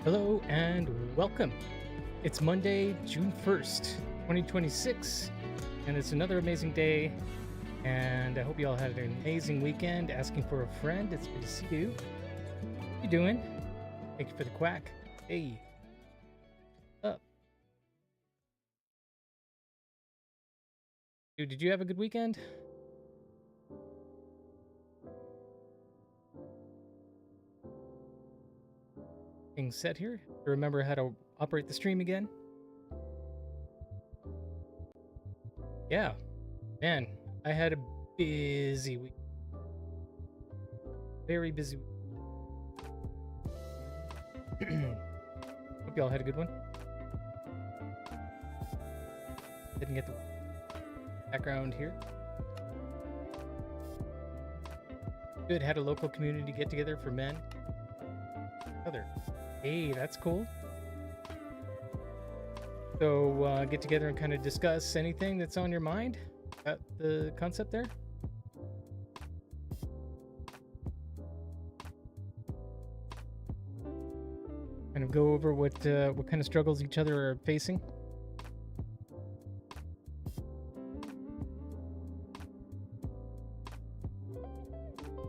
Hello and welcome. It's Monday, June 1st, 2026, and it's another amazing day. And I hope you all had an amazing weekend. Asking for a friend, it's good to see you. How you doing? Thank you for the quack. Hey, up. Dude, did you have a good weekend? Things set here. Remember how to operate the stream again? Yeah, man, I had a busy week. Very busy. Hope y'all had a good one. Didn't get the background here. Good. Had a local community get together for men. Other. Hey, that's cool. So get together and kind of discuss anything that's on your mind about the concept there. Kind of go over what kind of struggles each other are facing.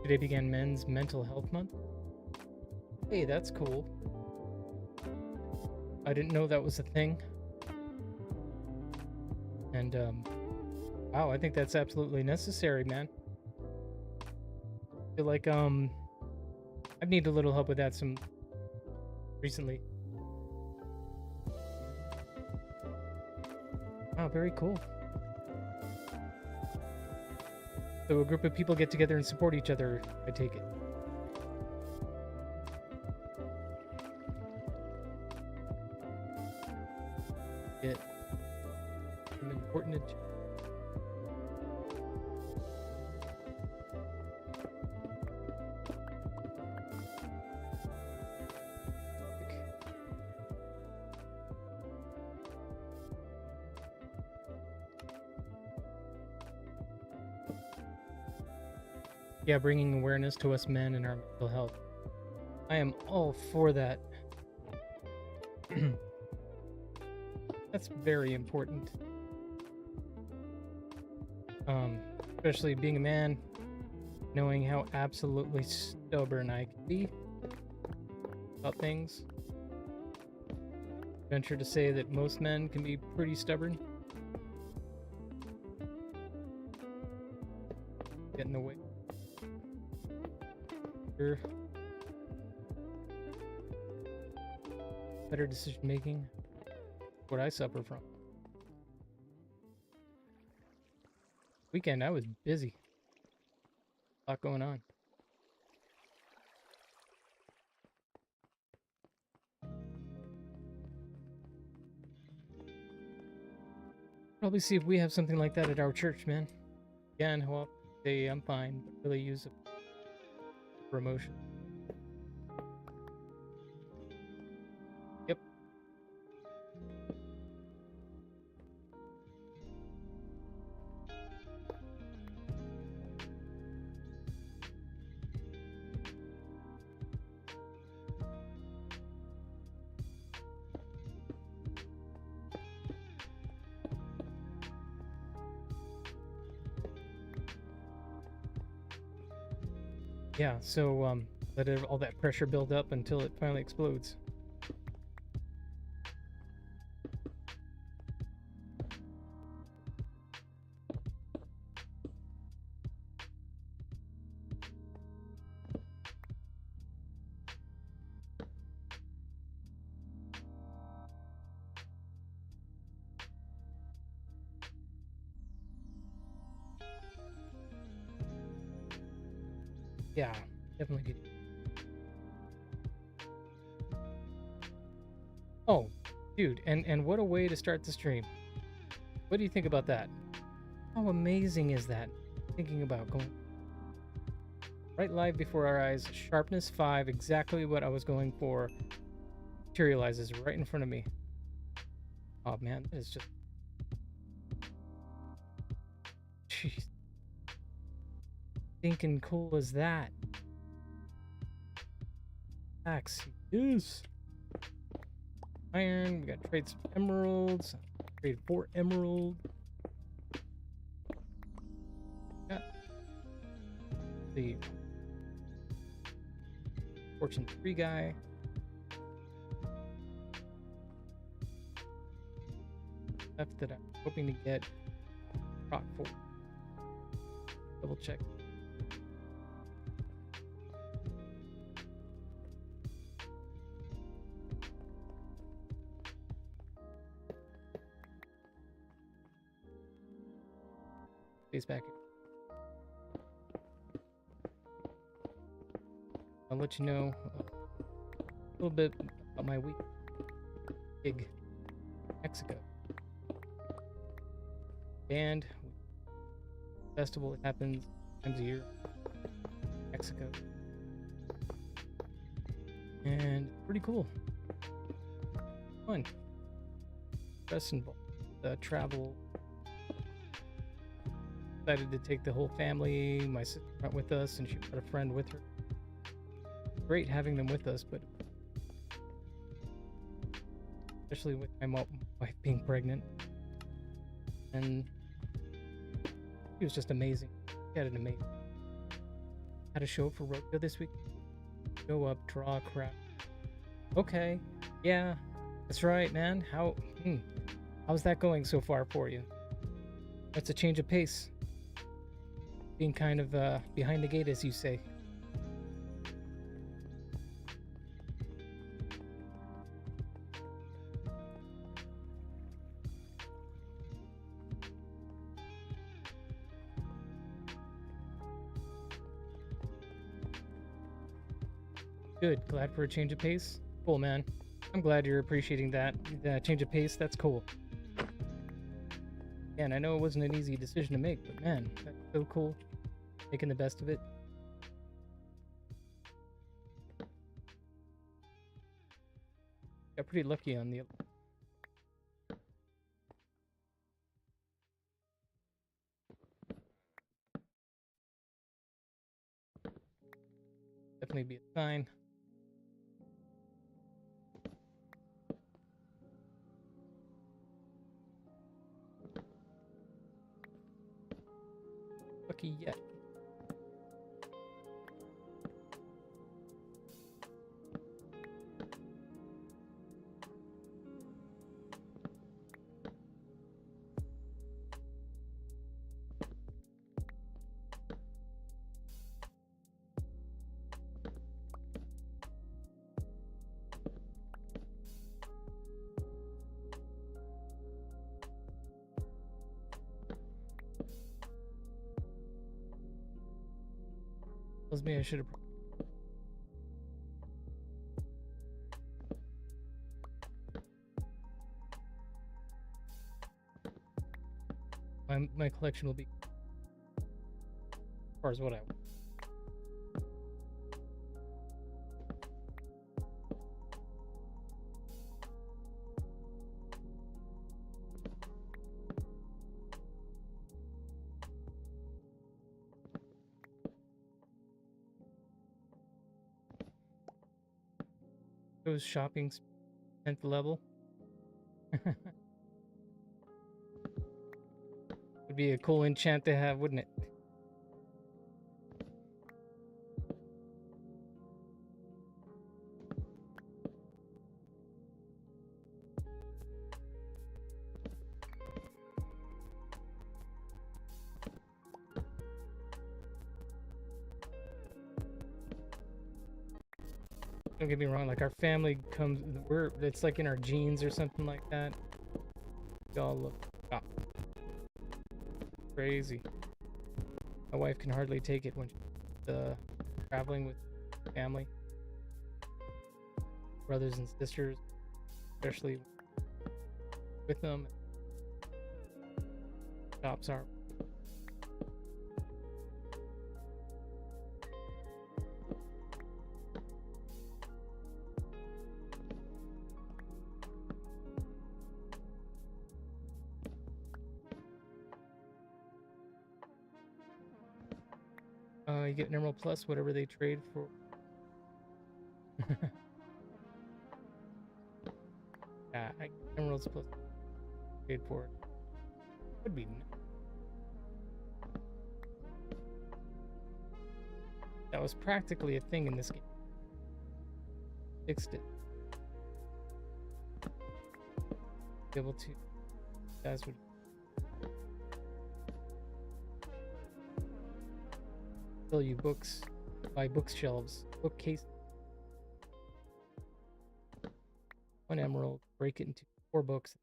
Today began Men's Mental Health Month. Hey, that's cool. I didn't know that was a thing. And wow, I think that's absolutely necessary, man. I feel like I've needed a little help with that some recently. Wow, very cool. So a group of people get together and support each other, I take it. It important. Yeah, bringing awareness to us men and our mental health. I am all for that. That's very important. Especially being a man, knowing how absolutely stubborn I can be about things. Venture to say that most men can be pretty stubborn. Get in the way. Better decision making. What I suffer from. Weekend, I was busy. A lot going on. Probably see if we have something like that at our church, man. Again, well, say I'm fine, but really use it for emotion. Yep. Yeah, so let all that pressure build up until it finally explodes. Yeah, definitely good. Oh, dude, and what a way to start the stream. What do you think about that? How amazing is that? Thinking about going right live before our eyes, sharpness 5, exactly what I was going for, materializes right in front of me. Oh man, that is just... Jeez. Thinking cool as that. Axe. Yes. iron. We got to trade some emeralds. Trade 4 emerald. Got the fortune 3 guy. Stuff that I'm hoping to get rock for. Double check. Face back. I'll let you know a little bit about my week. Gig, Mexico. Band festival. It happens times a year. Mexico. And pretty cool. Fun. Stress involved. Travel. Decided to take the whole family. My sister went with us, and she brought a friend with her. Great having them with us, but especially with my wife being pregnant. And he was just amazing. He had an amazing. Had a show for rodeo this week. Go up, draw a crowd. Okay, yeah, that's right, man. How's that going so far for you? That's a change of pace. Being kind of behind the gate, as you say. Good. Glad for a change of pace. Cool, man. I'm glad you're appreciating that change of pace. That's cool. And I know it wasn't an easy decision to make, but man, that's so cool. Making the best of it. Got pretty lucky on the. Definitely be a sign. Lucky yet. Tells me I should have. My collection will be as far as what I want. Goes shopping 10th level. Would be a cool enchant to have, wouldn't it? Don't get me wrong, like our family comes, it's like in our genes or something like that. We all look crazy. My wife can hardly take it when she's traveling with family, brothers and sisters, especially with them. Shops are. You get an Emerald Plus, whatever they trade for. Emeralds plus paid for it. Would be. That was practically a thing in this game. Fixed it. Be able to. Guys would. Sell you books. Buy bookshelves. Bookcase. 1 emerald. Break it into 4 books.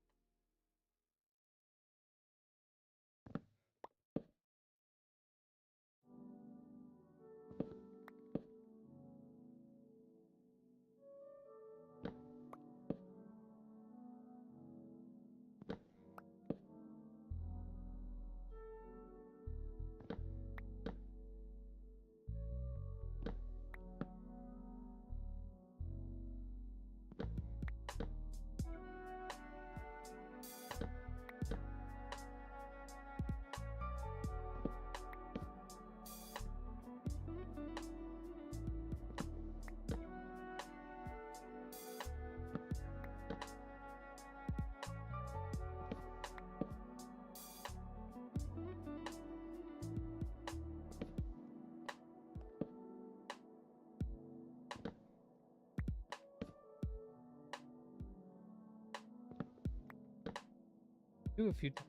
Do a few times.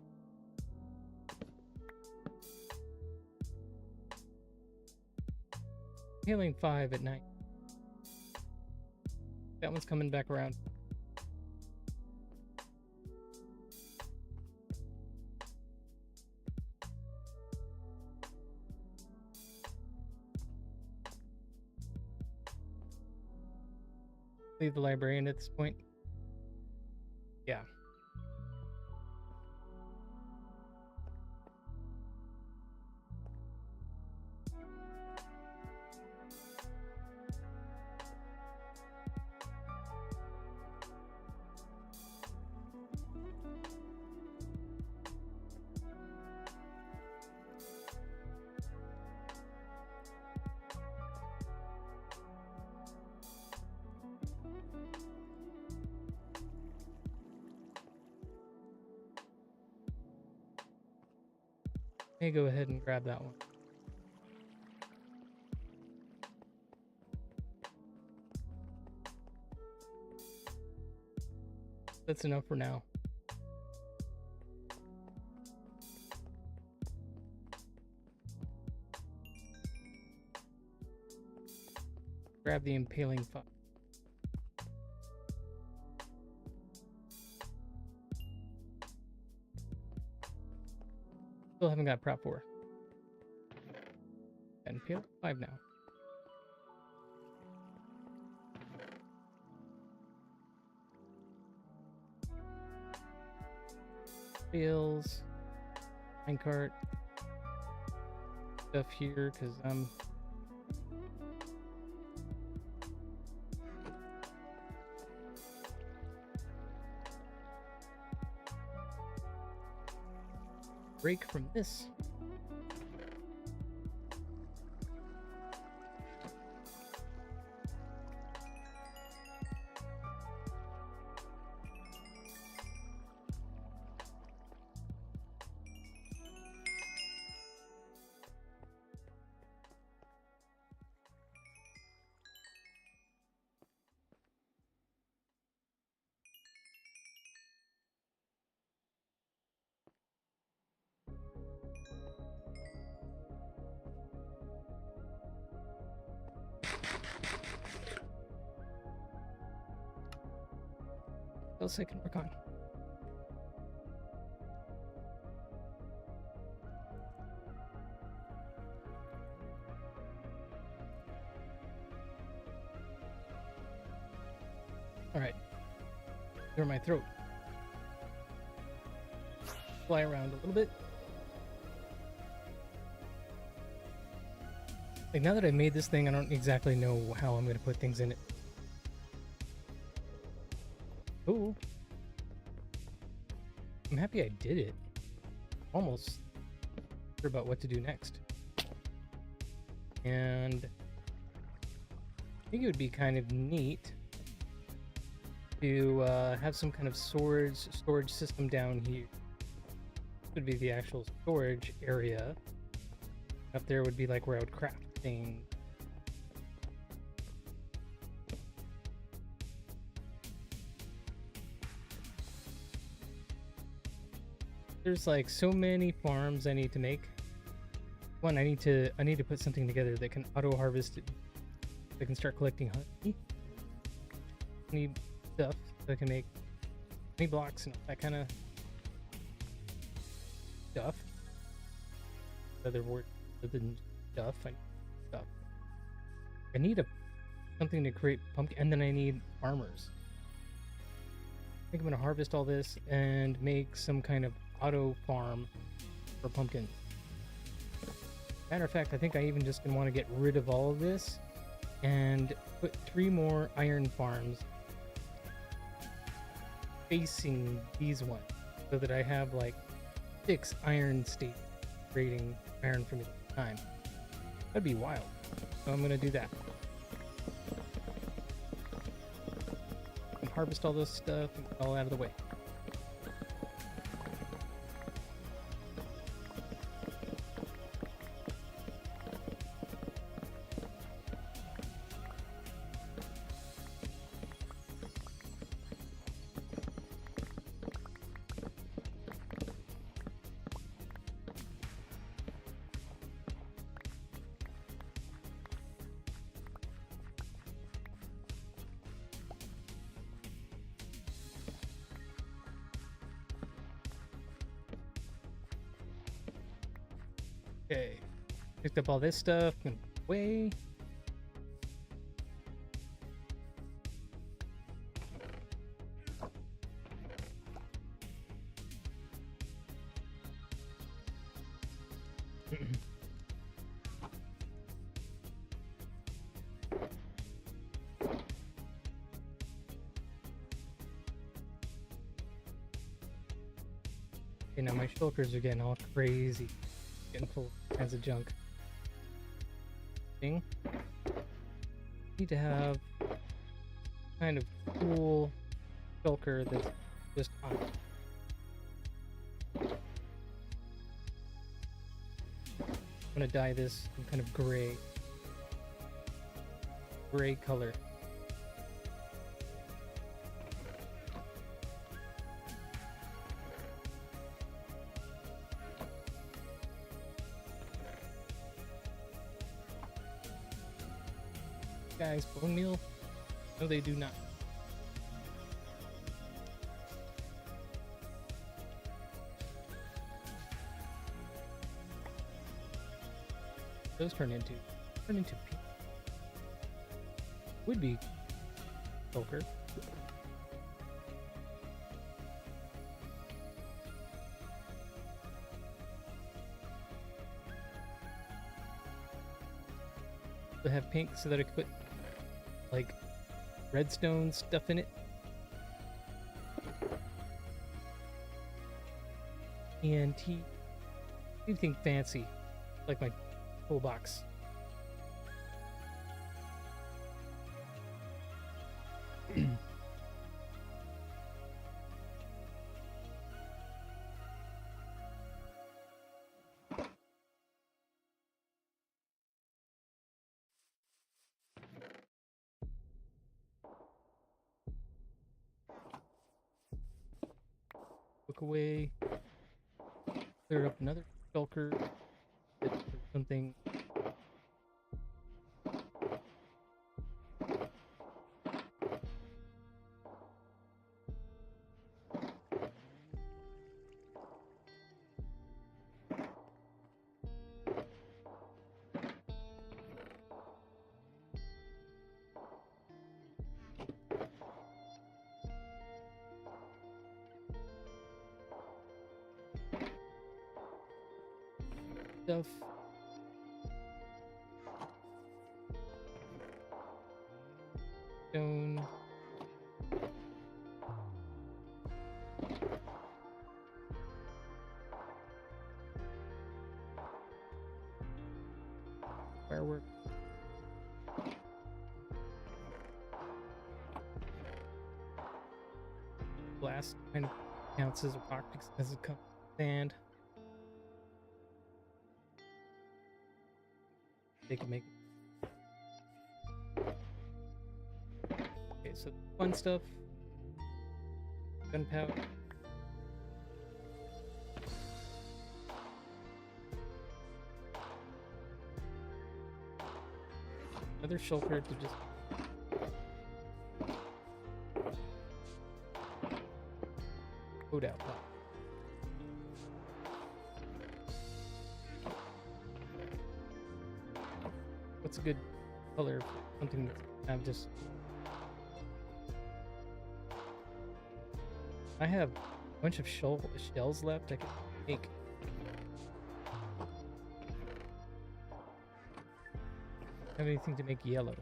Healing 5 at night. That one's coming back around. Leave the librarian at this point. Yeah. Hey, go ahead and grab that one. That's enough for now. Grab the impaling fox. Still haven't got prop 4. And impale 5 now. Fails. Minecart. Stuff here because I'm. Break from this. Else I can work on. All right, clear my throat. Fly around a little bit. Like now that I made this thing, I don't exactly know how I'm gonna put things in it. Ooh. I'm happy I did it. Almost sure about what to do next. And I think it would be kind of neat to have some kind of storage system down here. This would be the actual storage area. Up there would be like where I would craft things. There's like so many farms I need to make. One, I need to put something together that can auto harvest it. I can start collecting honey. Honey stuff so I can make honey blocks and that kind of stuff. Other word other than stuff. I need something to create pumpkin, and then I need farmers. I think I'm gonna harvest all this and make some kind of auto farm for pumpkin. Matter of fact, I think I even just want to get rid of all of this and put 3 more iron farms facing these ones so that I have like 6 iron state creating iron for me at the time. That'd be wild. So I'm gonna do that. And harvest all this stuff and get it all out of the way. Okay, picked up all this stuff and away. Okay, now my shulkers are getting all crazy. Getting full of kinds of junk. Thing. Need to have kind of cool shulker that's just on. I'm gonna dye this some kind of gray color. Guys, bone meal? No, they do not. Those turn into pink. Would be poker. To have pink so that I could put like redstone stuff in it. TNT. Anything fancy, like my toolbox. Look away. Clear up another shulker. Something. Stuff. Stone. Firework. grass kind of counts as rock because it comes sand. They can make it. Okay, so fun stuff. Gunpowder. Another shulker to just coat out that. What's a good color for something that's kind of just... I have a bunch of shells left I can make. Have anything to make yellow?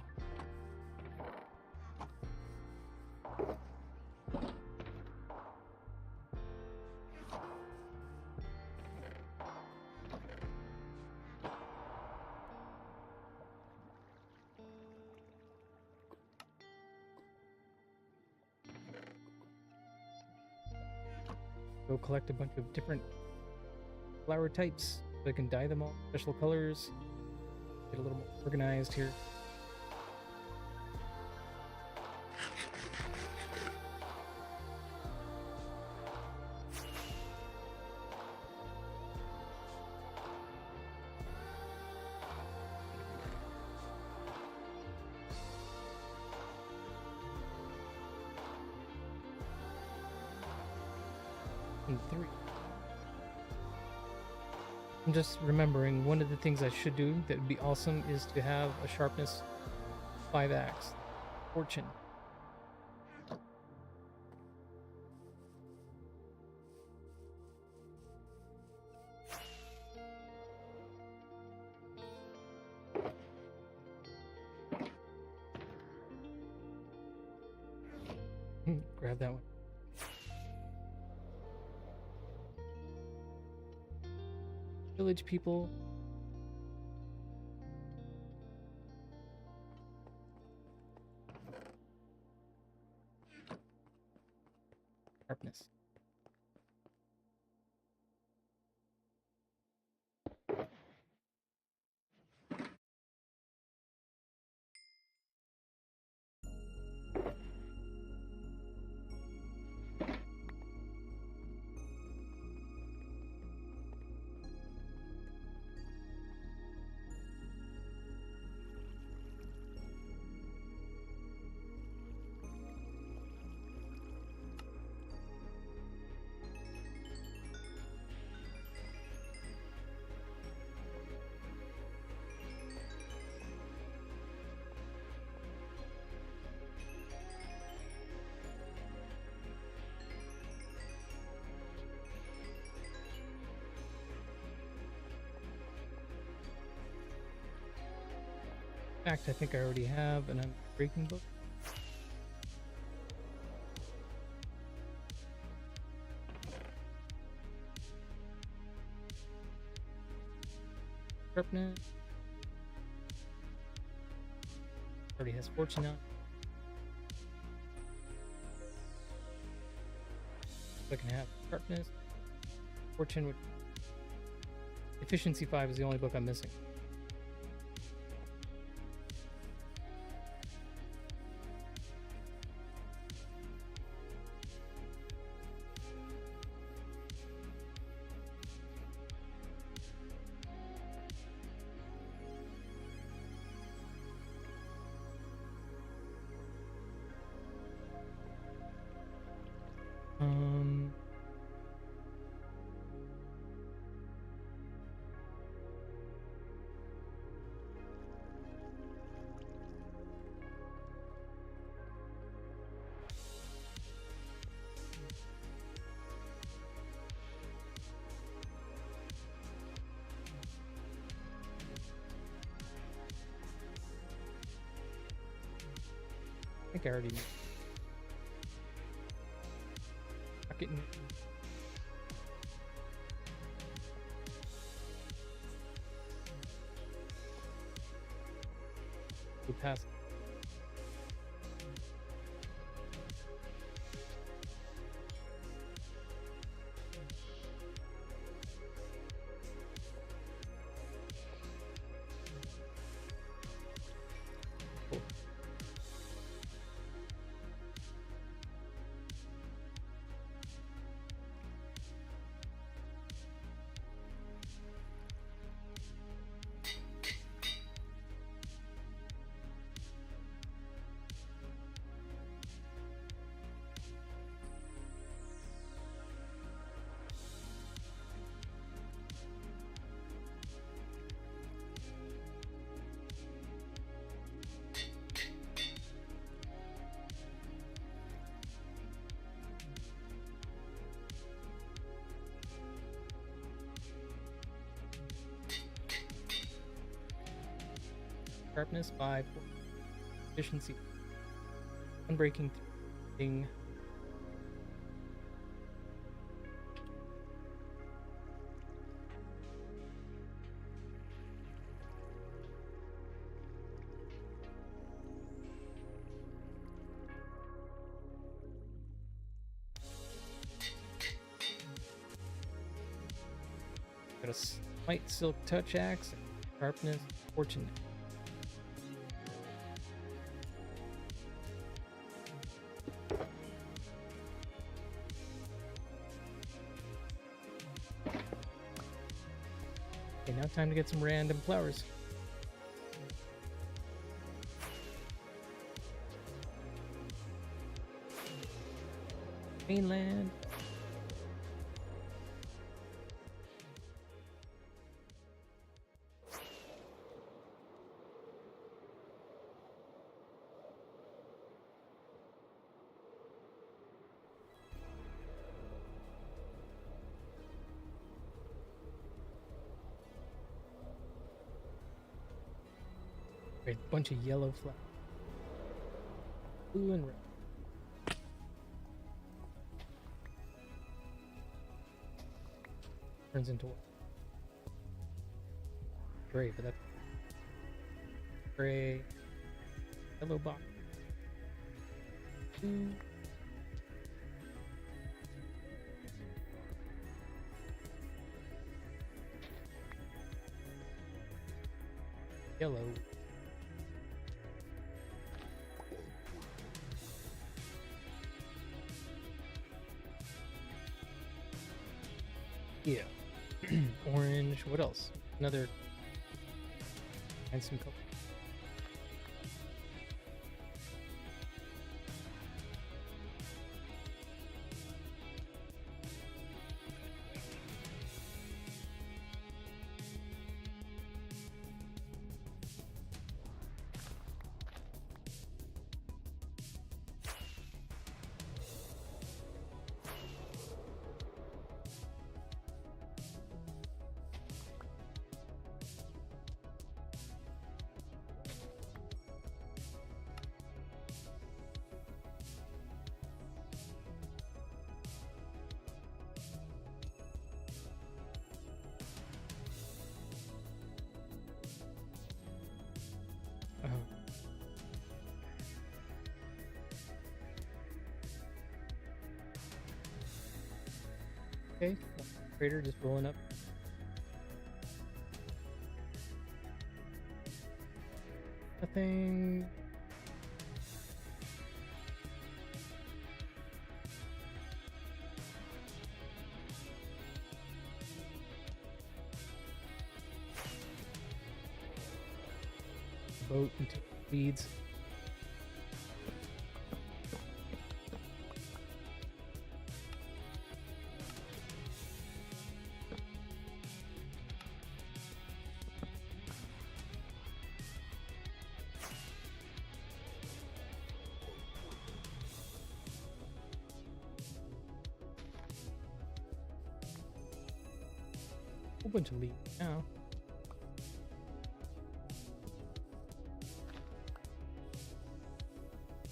Go collect a bunch of different flower types so I can dye them all special colors. Get a little more organized here. And 3. I'm just remembering one of the things I should do that would be awesome is to have a sharpness 5 axe fortune. Grab that one. Village people. Sharpness. In fact, I think I already have an unbreaking book. Sharpness. Already has fortune on. So I can have sharpness, fortune. Efficiency 5 is the only book I'm missing. I think I already know. Rocket and we pass. sharpness 5, efficiency, unbreaking thing. Got a slight silk touch axe, sharpness, fortune. Okay, now time to get some random flowers. Mainland. A bunch of yellow flowers. Blue and red. Turns into what? Gray, but that's gray. Yellow box. Blue. Yellow. Yeah. Orange. What else? Another. And some color. Okay, trader just rolling up. Nothing. Boat and leads. Whole bunch of leads now.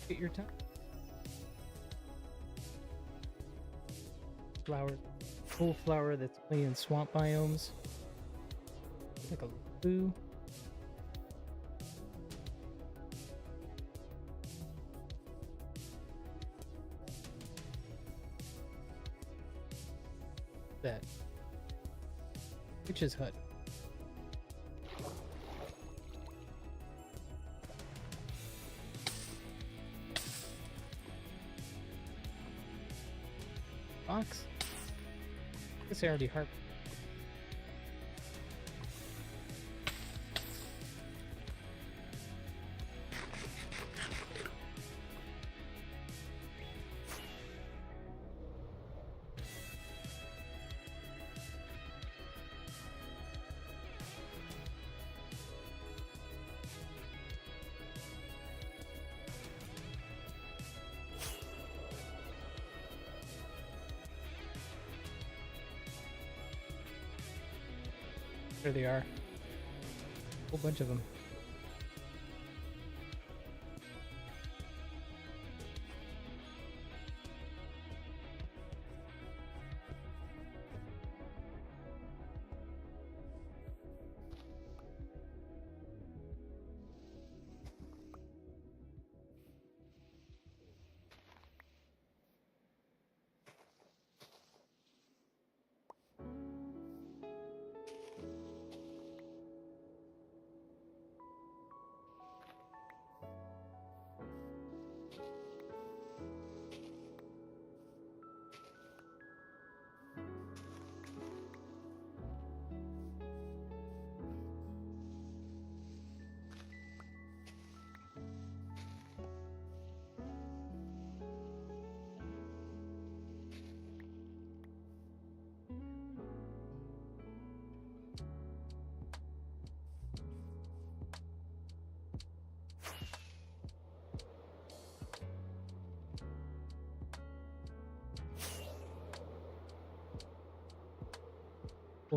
Get your time. Flower, full flower that's only in swamp biomes. Like a blue. That witch's hut. Box. Guess I already harped. There they are. A whole bunch of them.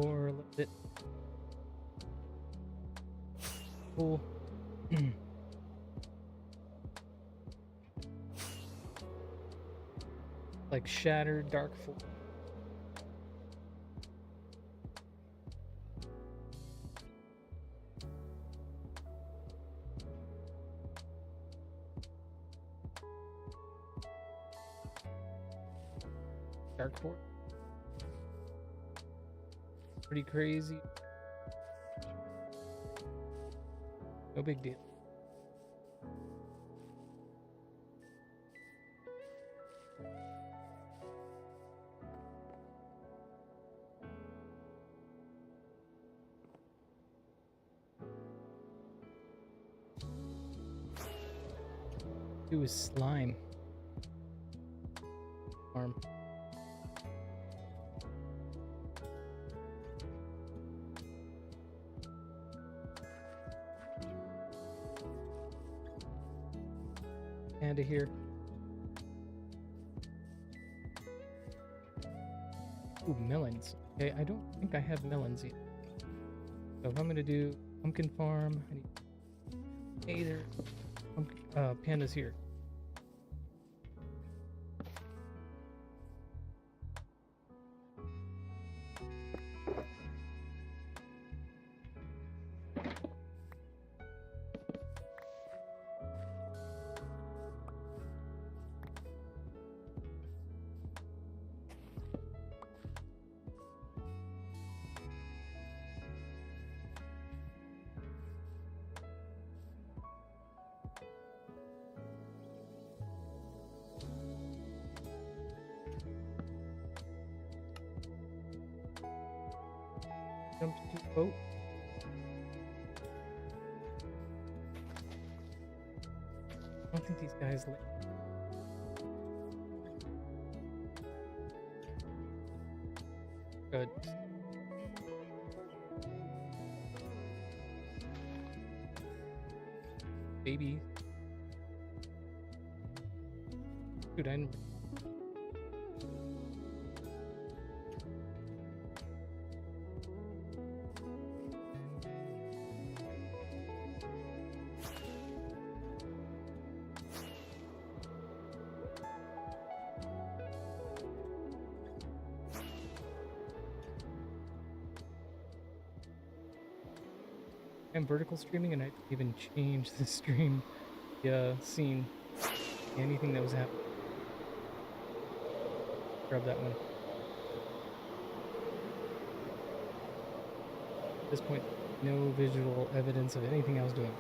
floor a little bit. Cool. Like shattered dark floor. Dark floor. Pretty crazy. No big deal. Do is slime farm. Panda here. Ooh, melons. Okay, I don't think I have melons yet. So if I'm gonna do pumpkin farm, I need. Hey, there. Panda's here. Jump to boat. I don't think these guys like. Good. Baby. Dude, I. I'm vertical streaming and I didn't even change the stream scene. Anything that was happening. Grab that one. At this point, no visual evidence of anything I was doing.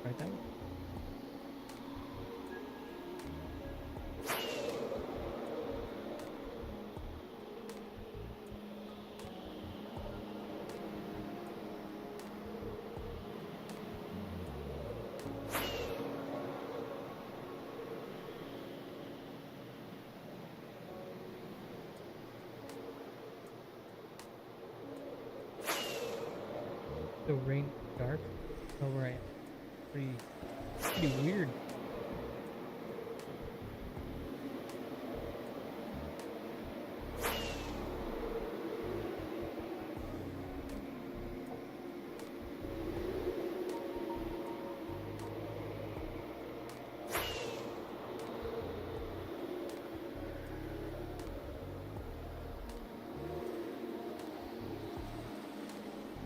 Right there. So rain dark over I am. Pretty weird.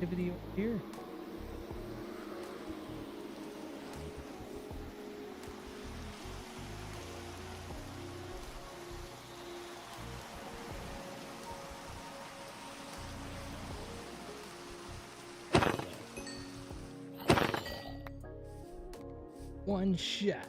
Activity over here. One shot.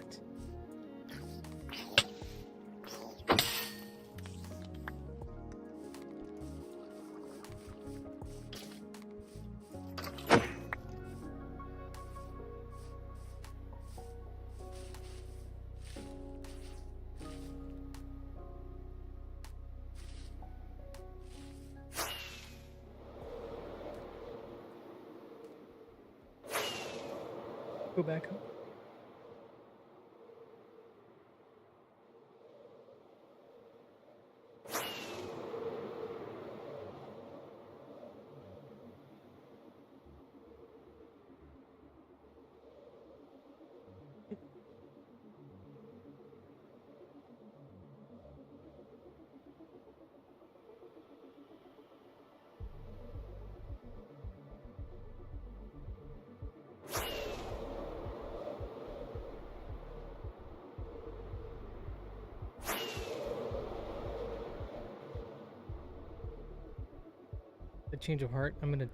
Go back home. The change of heart. I'm gonna.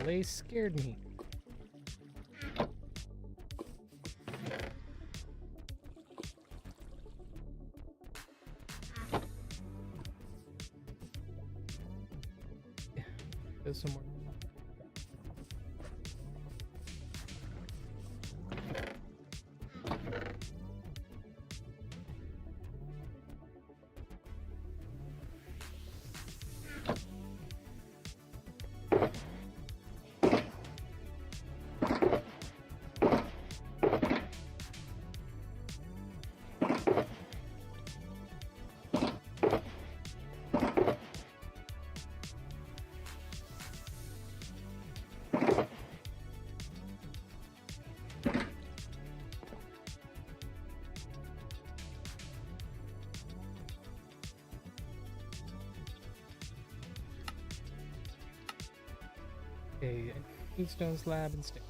Delay scared me. Yeah, there's some more. Okay, Stone slab and stick.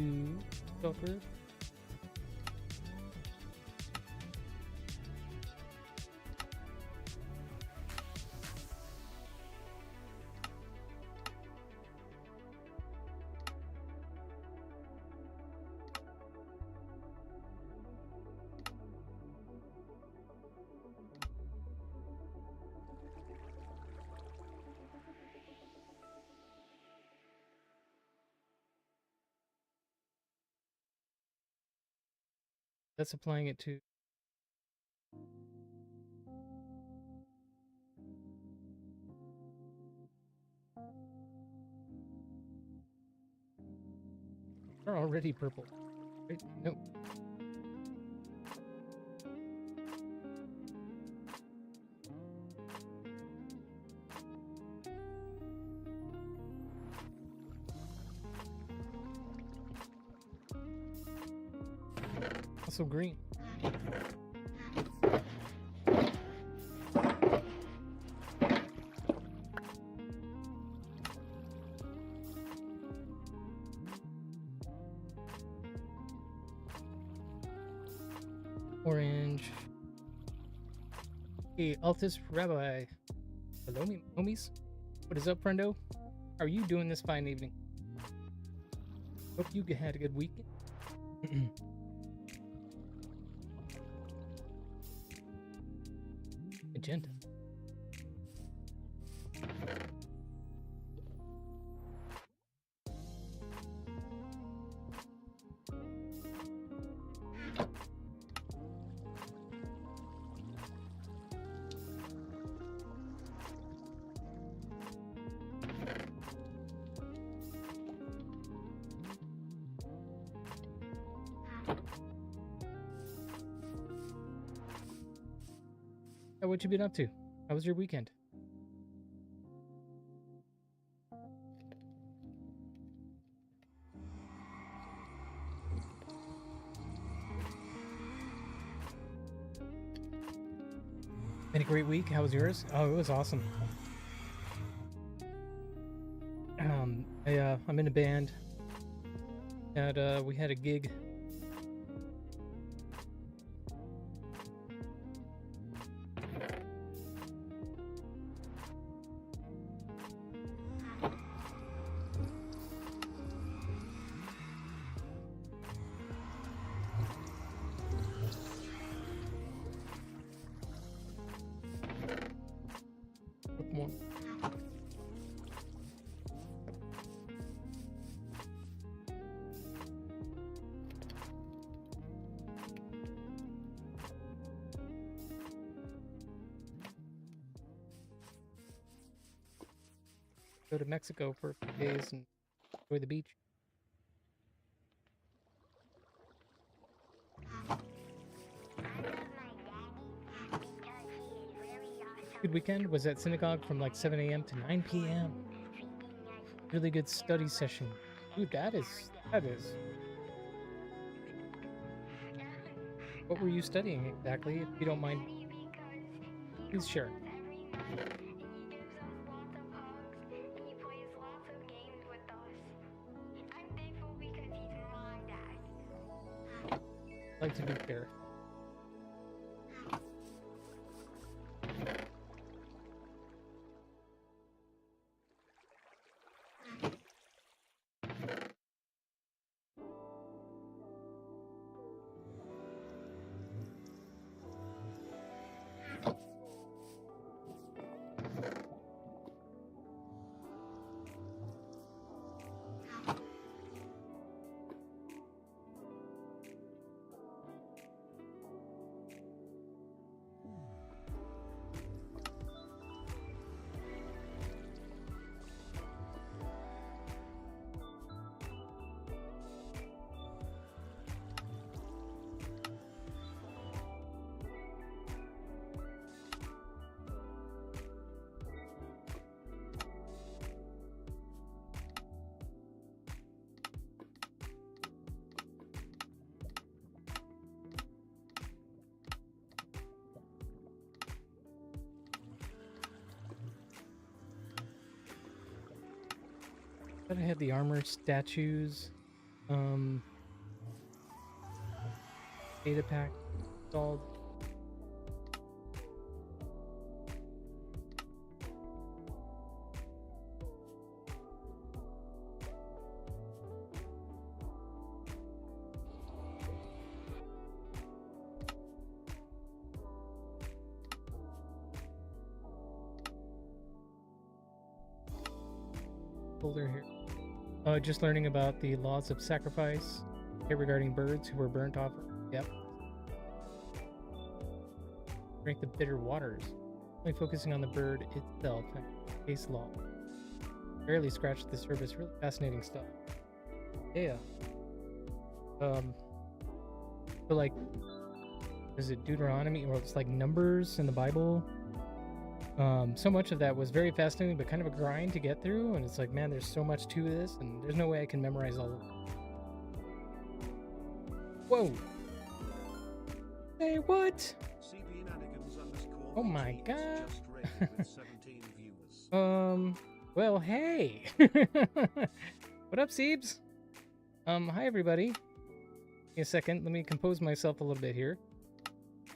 You stalker. That's applying it to. They're already purple. Wait, no. Also green. Orange. Hey, Altus Rabbi. Hello, homies. What is up, friendo? How are you doing this fine evening? Hope you had a good weekend. Magenta. Hey, what you been up to? How was your weekend? Been a great week. How was yours? Oh, it was awesome. I'm in a band. And we had a gig. More. Go to Mexico for a few days and enjoy the beach. Good weekend. Was at synagogue from like 7 a.m. to 9 p.m. Really good study session. Dude, that is. What were you studying exactly? If you don't mind, please share. I'd like to be fair. But I had the armor statues. Um, data pack installed. Folder here. Just learning about the laws of sacrifice here regarding birds who were burnt off. Yep. Drink the bitter waters. Only focusing on the bird itself and case law. Barely scratched the surface. Really fascinating stuff. Yeah. So like, is it Deuteronomy or it's like Numbers in the Bible? So much of that was very fascinating, but kind of a grind to get through. And it's like, man, there's so much to this, and there's no way I can memorize all of it. Whoa! Hey, what? Oh my god! Well, hey! What up, Seebs? Hi everybody. Give me a second, let me compose myself a little bit here.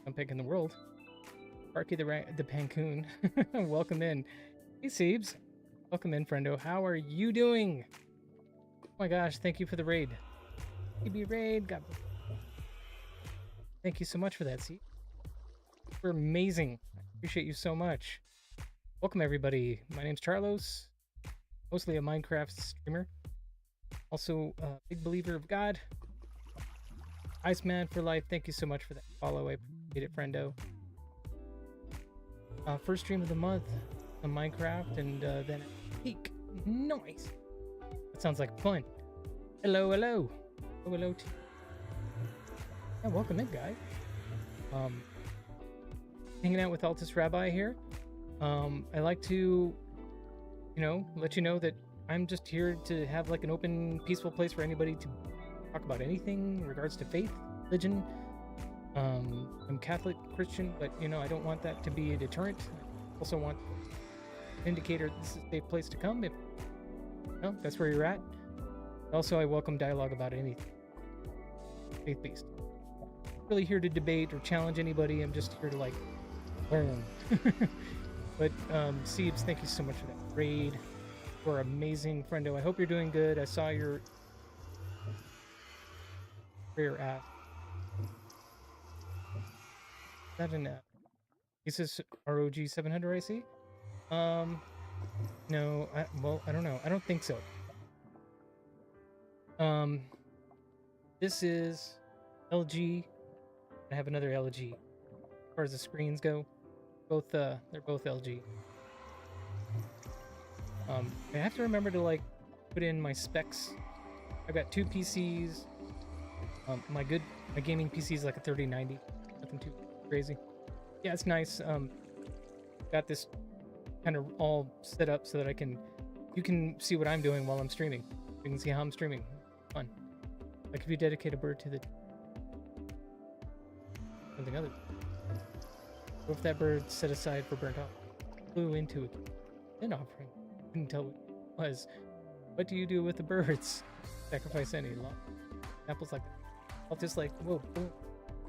I'm picking the world. Sparky the Pancoon. Welcome in. Hey, Seebs. Welcome in, friendo. How are you doing? Oh my gosh, thank you for the raid. TB raid. God. Thank you so much for that, Seeb. You're amazing. I appreciate you so much. Welcome, everybody. My name's Charlos. Mostly a Minecraft streamer. Also a big believer of God. Iceman for life. Thank you so much for that follow. I appreciate it, friendo. First stream of the month on Minecraft, and then a peak. Nice. That sounds like fun. Hello, hello. Oh, hello. Yeah, welcome in, guys. Hanging out with Altus Rabbi here. I like to, let you know that I'm just here to have like an open, peaceful place for anybody to talk about anything in regards to faith, religion. I'm Catholic, Christian, but I don't want that to be a deterrent. I also want an indicator that this is a safe place to come if that's where you're at. Also, I welcome dialogue about anything faith-based. Really here to debate or challenge anybody. I'm just here to like learn. But Seebs, thank you so much for that raid. You're amazing, friendo. I hope you're doing good. I saw your prayer app. That an he says ROG 700, I see. No, I don't know. I don't think so. This is LG. I have another LG. As far as the screens go, they're both LG. I have to remember to like put in my specs. I've got two PCs. My gaming PC is like a 3090. Nothing too crazy. Yeah, it's nice. Got this kind of all set up so that you can see what I'm doing while I'm streaming. You can see how I'm streaming. Fun. Like if you dedicate a bird to something other. What if that bird set aside for burnt off? Flew into it. An offering. Couldn't tell what it was. What do you do with the birds? Sacrifice any law. Apples like that. I'll just like, whoa,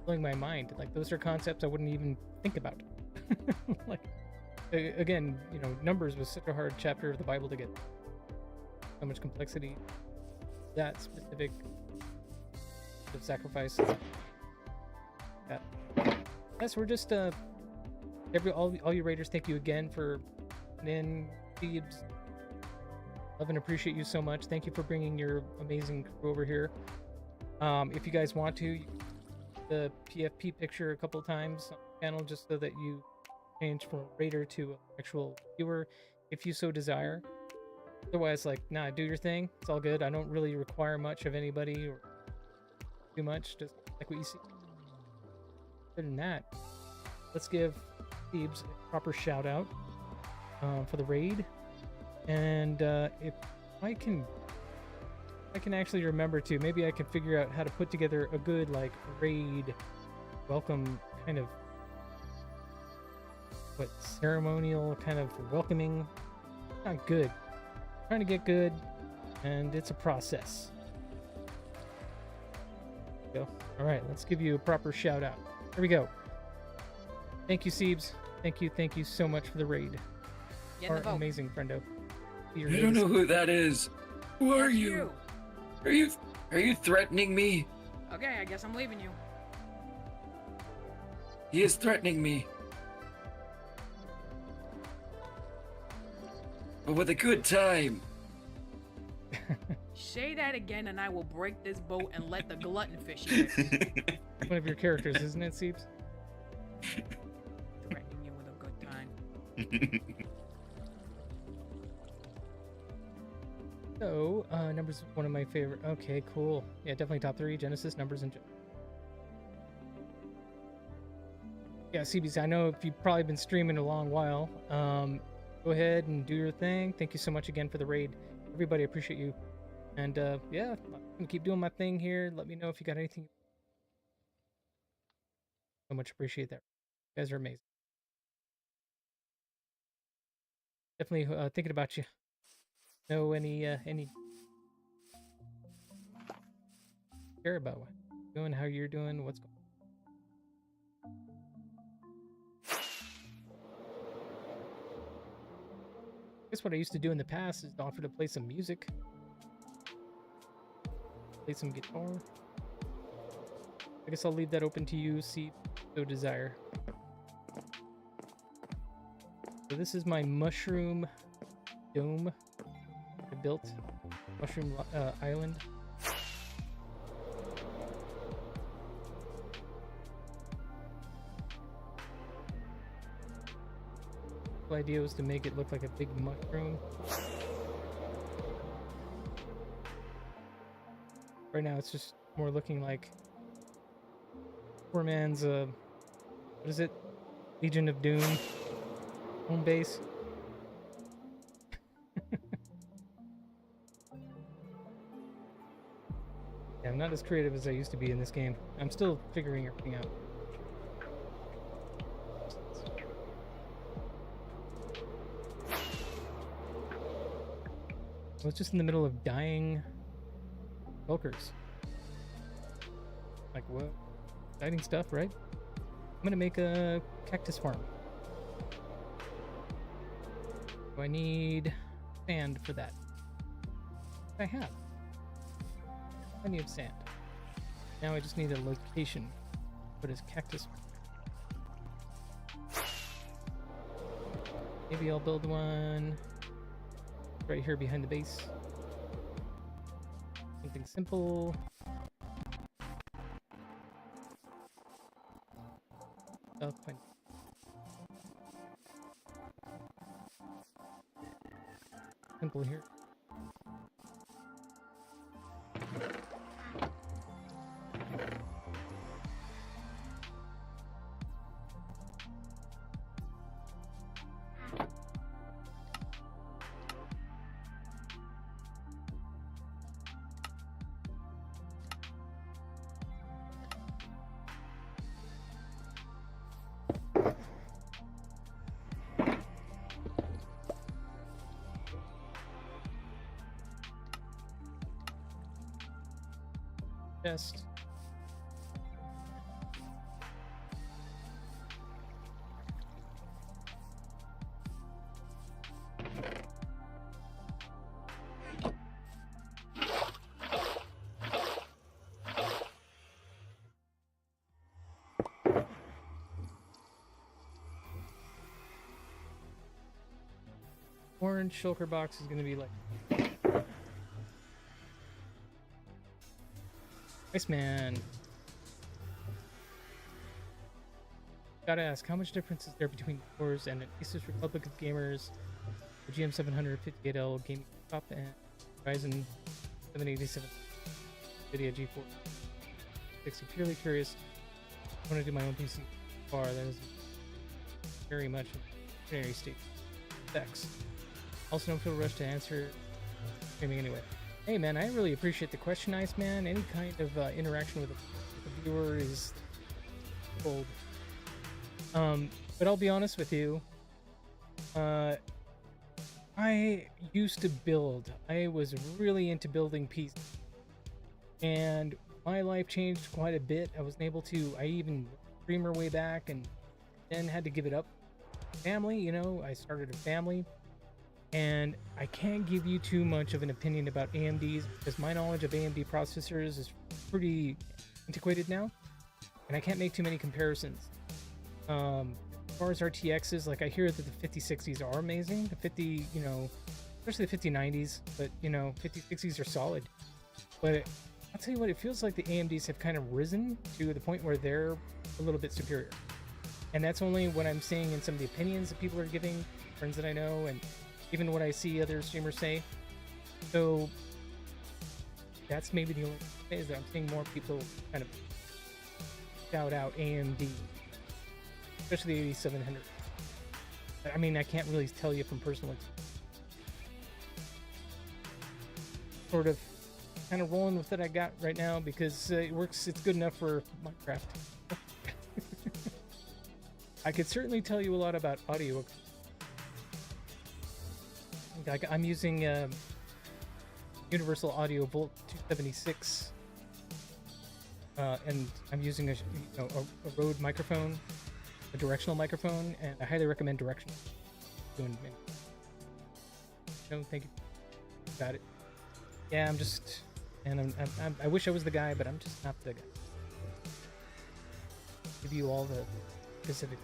blowing my mind. Like those are concepts I wouldn't even think about. Like again, Numbers was such a hard chapter of the Bible to get. So much complexity. That specific of sacrifice. That. Yes, we're just all you raiders, thank you again for in Thebes. Love and appreciate you so much. Thank you for bringing your amazing crew over here. If you guys want to, the PFP picture a couple times on the channel just so that you change from raider to an actual viewer if you so desire. Otherwise, like, nah, do your thing. It's all good. I don't really require much of anybody or too much, just like what you see. Other than that, let's give Thebes a proper shout out for the raid. And if I can actually remember to, maybe I can figure out how to put together a good like raid welcome kind of ceremonial kind of welcoming. Not good. Trying to get good, and it's a process. go. All right, let's give you a proper shout out. Here we go. Thank you, Siebes. Thank you so much for the raid. Get in the Our boat. amazing friendo. Your I raid don't is- know who that is. Who are That's you? Are you threatening me? Okay, I guess I'm leaving you. He is threatening me. But with a good time. Say that again and I will break this boat and let the glutton fish eat it. One of your characters, isn't it, Siebes? Threatening you with a good time. So, numbers one of my favorite. Okay, cool. Yeah, definitely top 3. Genesis, numbers, and yeah, CBC. I know if you've probably been streaming a long while. Go ahead and do your thing. Thank you so much again for the raid. Everybody, appreciate you. And yeah, I'm gonna keep doing my thing here. Let me know if you got anything. So much appreciate that. You guys are amazing. Definitely thinking about you. Know any care about what you're doing, how you're doing, what's going on. I guess what I used to do in the past is offer to play some music. Play some guitar. I guess I'll leave that open to you, see so desire. So this is my mushroom dome I built. Mushroom island. The idea was to make it look like a big mushroom. Right now it's just more looking like poor man's what is it? Legion of Doom home base. Yeah, I'm not as creative as I used to be in this game. I'm still figuring everything out. I was just in the middle of dying Shulkers. Like, what? Exciting stuff, right? I'm gonna make a cactus farm. Do I need sand for that? I have plenty of sand. Now I just need a location. What is cactus? Maybe I'll build one right here behind the base. Something simple. Oh, fine. Simple here. Chest. Orange shulker box is going to be like Iceman. Gotta ask, how much difference is there between yours and an Asus Republic of Gamers, the GM 758L gaming laptop, and Ryzen 787 NVIDIA G4 60? Purely curious. I want to do my own PC bar. That is very much in binary state. Specs. Also, don't feel rushed to answer streaming anyway. Hey man, I really appreciate the question, Iceman. Any kind of interaction with a viewer is gold. But I'll be honest with you. I used to build. I was really into building pieces. And my life changed quite a bit. I wasn't able to. I even streamer way back, and then had to give it up. Family, you know, I started a family, and I can't give you too much of an opinion about AMDs because my knowledge of AMD processors is pretty antiquated now, and I can't make too many comparisons. As far as RTXs, like I hear that the 5060s are amazing, the 50, you know, especially the 5090s, but you know, 5060s are solid. But I'll tell you what, it feels like the AMDs have kind of risen to the point where they're a little bit superior. And that's only what I'm seeing in some of the opinions that people are giving, friends that I know, and even what I see other streamers say. So that's maybe the only thing is that I'm seeing more people kind of shout out AMD, especially the 8700. I mean, I can't really tell you from personal experience. Sort of kind of rolling with what I got right now because it works. It's good enough for Minecraft. I could certainly tell you a lot about audio. Like I'm using Universal Audio Volt 276, and I'm using a Rode microphone, a directional microphone, and I highly recommend directional. No, thank you. Got it. Yeah, I'm just, and I wish I was the guy, but I'm just not the guy. Give you all the specifics.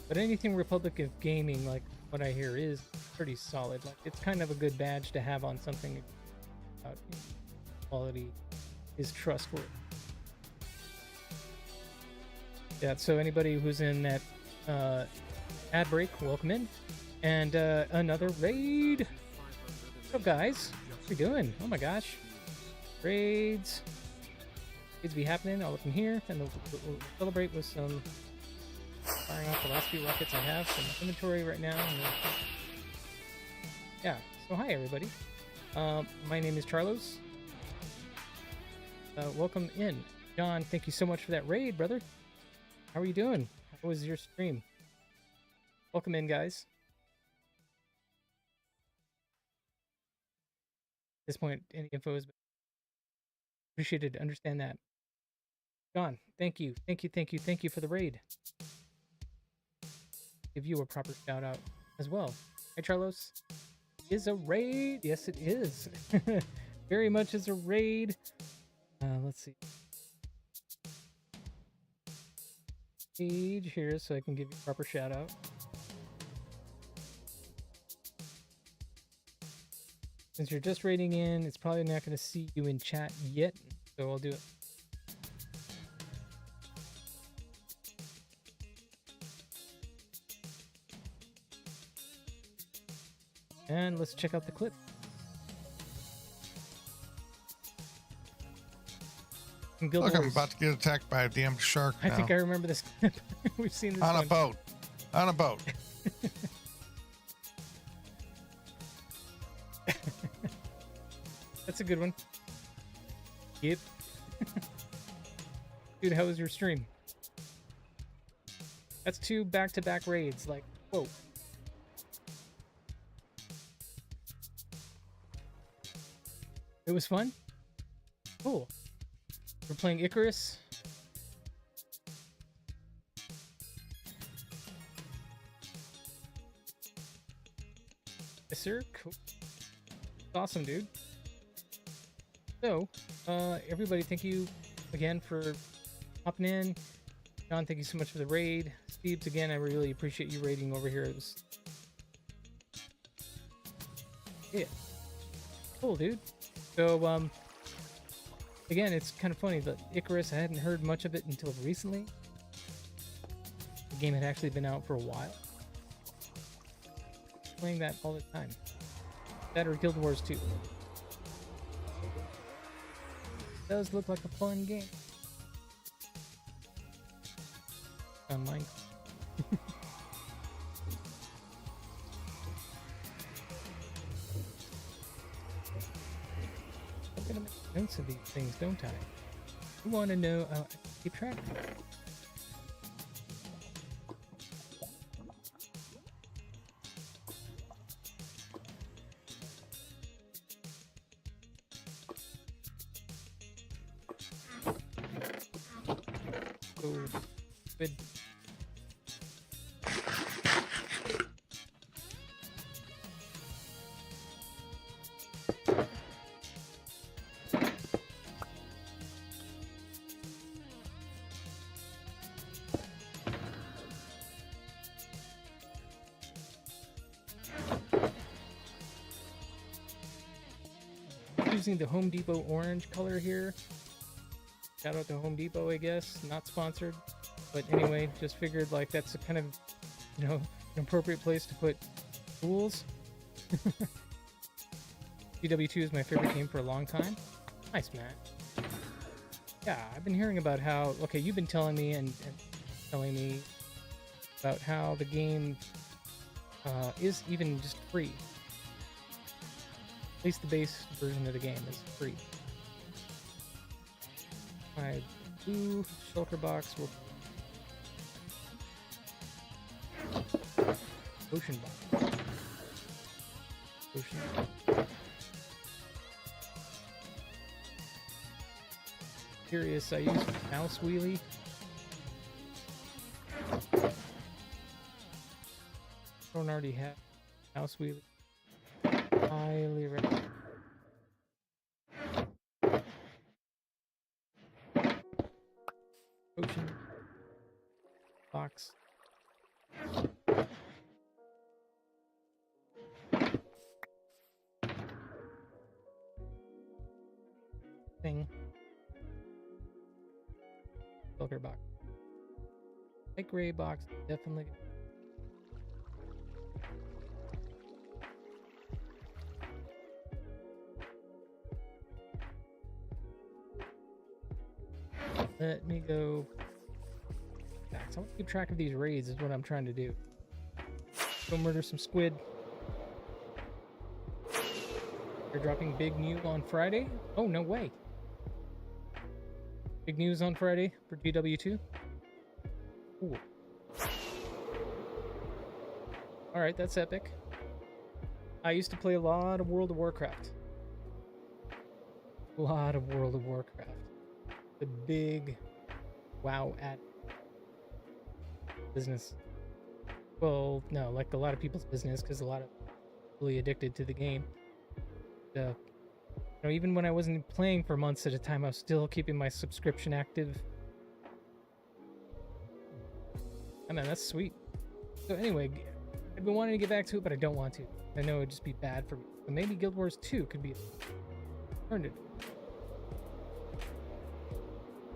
But anything Republic of Gaming, like what I hear, is pretty solid. Like it's kind of a good badge to have on something about quality is trustworthy. Yeah, so anybody who's in that ad break, welcome in. And another raid. What's up, guys? What you doing? Oh my gosh. Raids. Raids be happening all up in here. And we'll celebrate with some firing off the last few rockets I have. Some inventory right now. Yeah, so hi everybody. My name is Charlos. Welcome in. John, thank you so much for that raid, brother. How are you doing? How was your stream? Welcome in, guys. At this point, any info is appreciated. Understand that. John, thank you. Thank you for the raid. Give you a proper shout out as well. Hi, Charlos. Is a raid. Yes, it is. Very much is a raid. Let's see. Page here so I can give you a proper shout out. Since you're just raiding in, it's probably not going to see you in chat yet, so I'll do it. And let's check out the clip. Look, I'm about to get attacked by a damn shark now. I think I remember this clip. We've seen this on one. a boat. On a boat. That's a good one. Yep. Dude, how was your stream? That's 2 back-to-back raids. Like, whoa. It was fun? Cool. We're playing Icarus. Yes, sir. Cool. Awesome, dude. So, everybody, thank you again for hopping in. John, thank you so much for the raid. Steves, again, I really appreciate you raiding over here. It was... Yeah. Cool, dude. So, again, it's kind of funny, but Icarus, I hadn't heard much of it until recently. The game had actually been out for a while. Playing that all the time. That or Guild Wars 2. Does look like a fun game. Online. I'm gonna make notes of these things, don't I? You want to know? Keep track. Oh, good. Using the Home Depot orange color here. Shout out to Home Depot, I guess. Not sponsored. But anyway, just figured like that's a kind of, you know, an appropriate place to put tools. GW2 is my favorite game for a long time. Nice, Matt. Yeah, I've been hearing about how, okay, you've been telling me and telling me about how the game is even just free. At least the base version of the game is free. My blue shulker box will... Ocean box. Ocean. Curious, I use mouse wheelie. Don't already have mouse wheelie. Highly recommend. Ocean box. Thing. Filter box. Light gray box, definitely. Let me go back. So I want to keep track of these raids is what I'm trying to do. Go murder some squid. You're dropping big news on Friday? Oh, no way. Big news on Friday for GW2? Cool. Alright, that's epic. I used to play a lot of World of Warcraft. A lot of World of Warcraft. The big WoW at business. Well, no, like a lot of people's business, because a lot of really addicted to the game. You know, even when I wasn't playing for months at a time, I was still keeping my subscription active. I mean, that's sweet. So anyway, I've been wanting to get back to it, but I don't want to. I know it'd just be bad for me. But maybe Guild Wars 2 could be an alternative.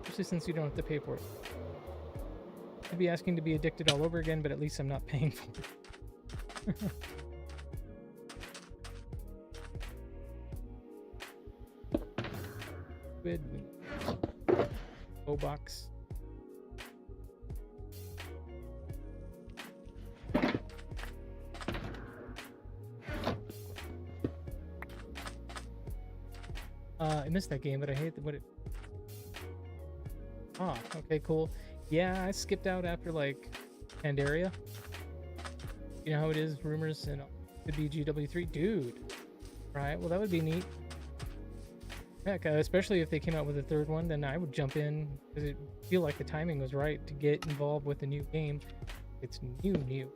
Especially since you don't have to pay for it. I'd be asking to be addicted all over again, but at least I'm not paying for it. Good. O-box. I missed that game, but I hate what it... Ah, okay, cool. Yeah, I skipped out after, like, Pandaria. You know how it is, rumors, and could be GW3? Dude! Right, well that would be neat. Heck, especially if they came out with a third one, then I would jump in, because it feel like the timing was right to get involved with a new game. It's new.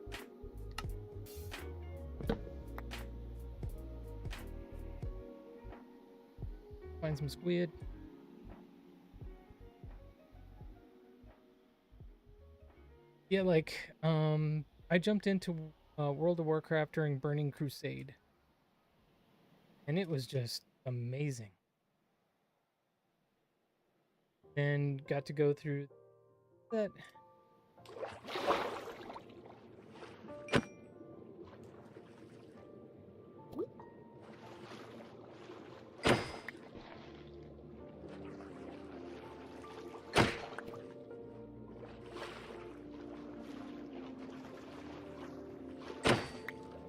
Find some squid. Yeah, like, I jumped into World of Warcraft during Burning Crusade. And it was just amazing. And got to go through that.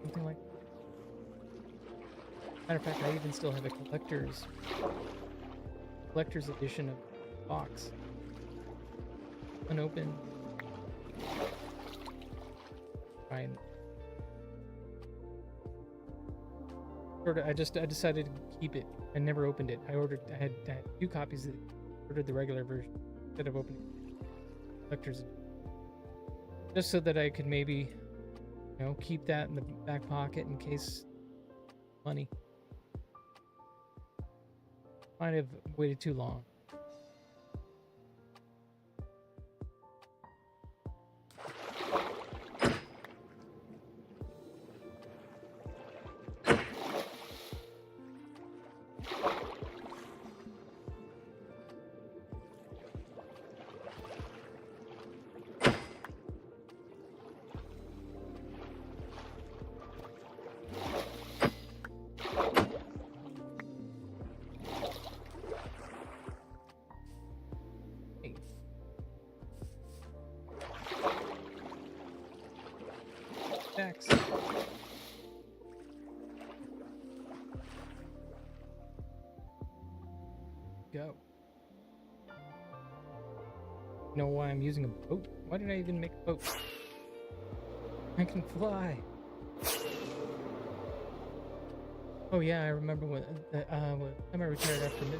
Something like Matter of fact, I even still have a collector's edition of the box. Unopened. Fine. I decided to keep it. I never opened it. I had 2 copies. Ordered the regular version instead of opening collector's, just so that I could maybe, keep that in the back pocket in case money. Might have waited too long. Stacks. Go. You know why I'm using a boat? Why did I even make a boat? I can fly. Oh yeah, I remember when time I retired after mid,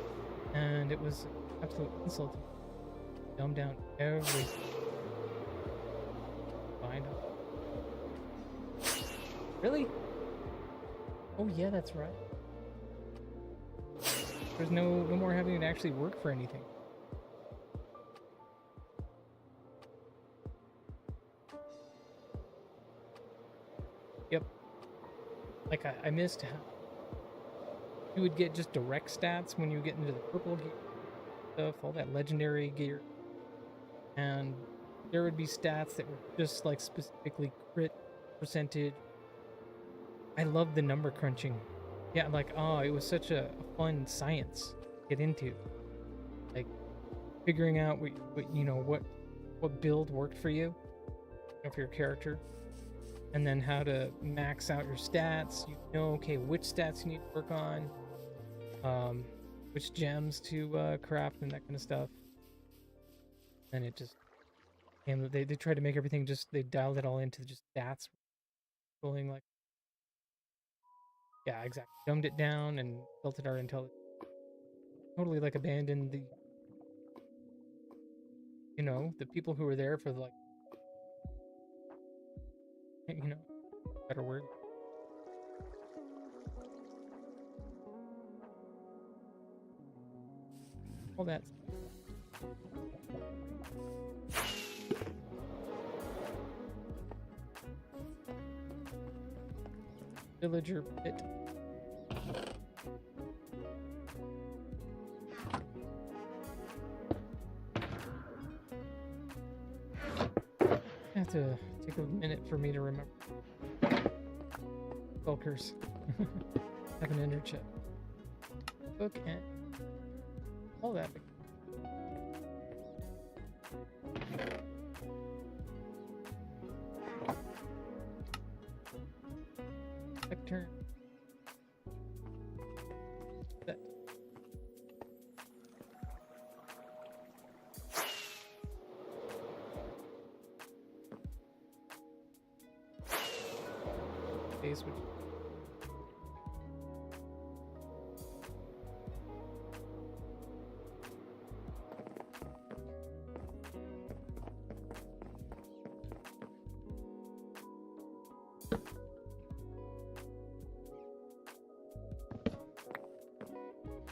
and it was absolute insult. Dumb down everything. Find out. Really? Oh yeah, that's right. There's no more having to actually work for anything. Yep. Like I missed how you would get just direct stats when you get into the purple gear stuff, all that legendary gear. And there would be stats that were just like specifically crit percentage. I love the number crunching. Yeah, like, oh, it was such a fun science to get into. Like, figuring out what build worked for you, for your character, and then how to max out your stats. Okay, which stats you need to work on, which gems to craft and that kind of stuff. And it just, and they tried to make everything they dialed it all into just stats, rolling like. Yeah, exactly. Dumbed it down and built it out until it totally like abandoned the people who were there for like, better word. All that. Villager pit. I have to take a minute for me to remember. Bulkers. Have an ender chip. Book and all that. Turn. Set. Base switch.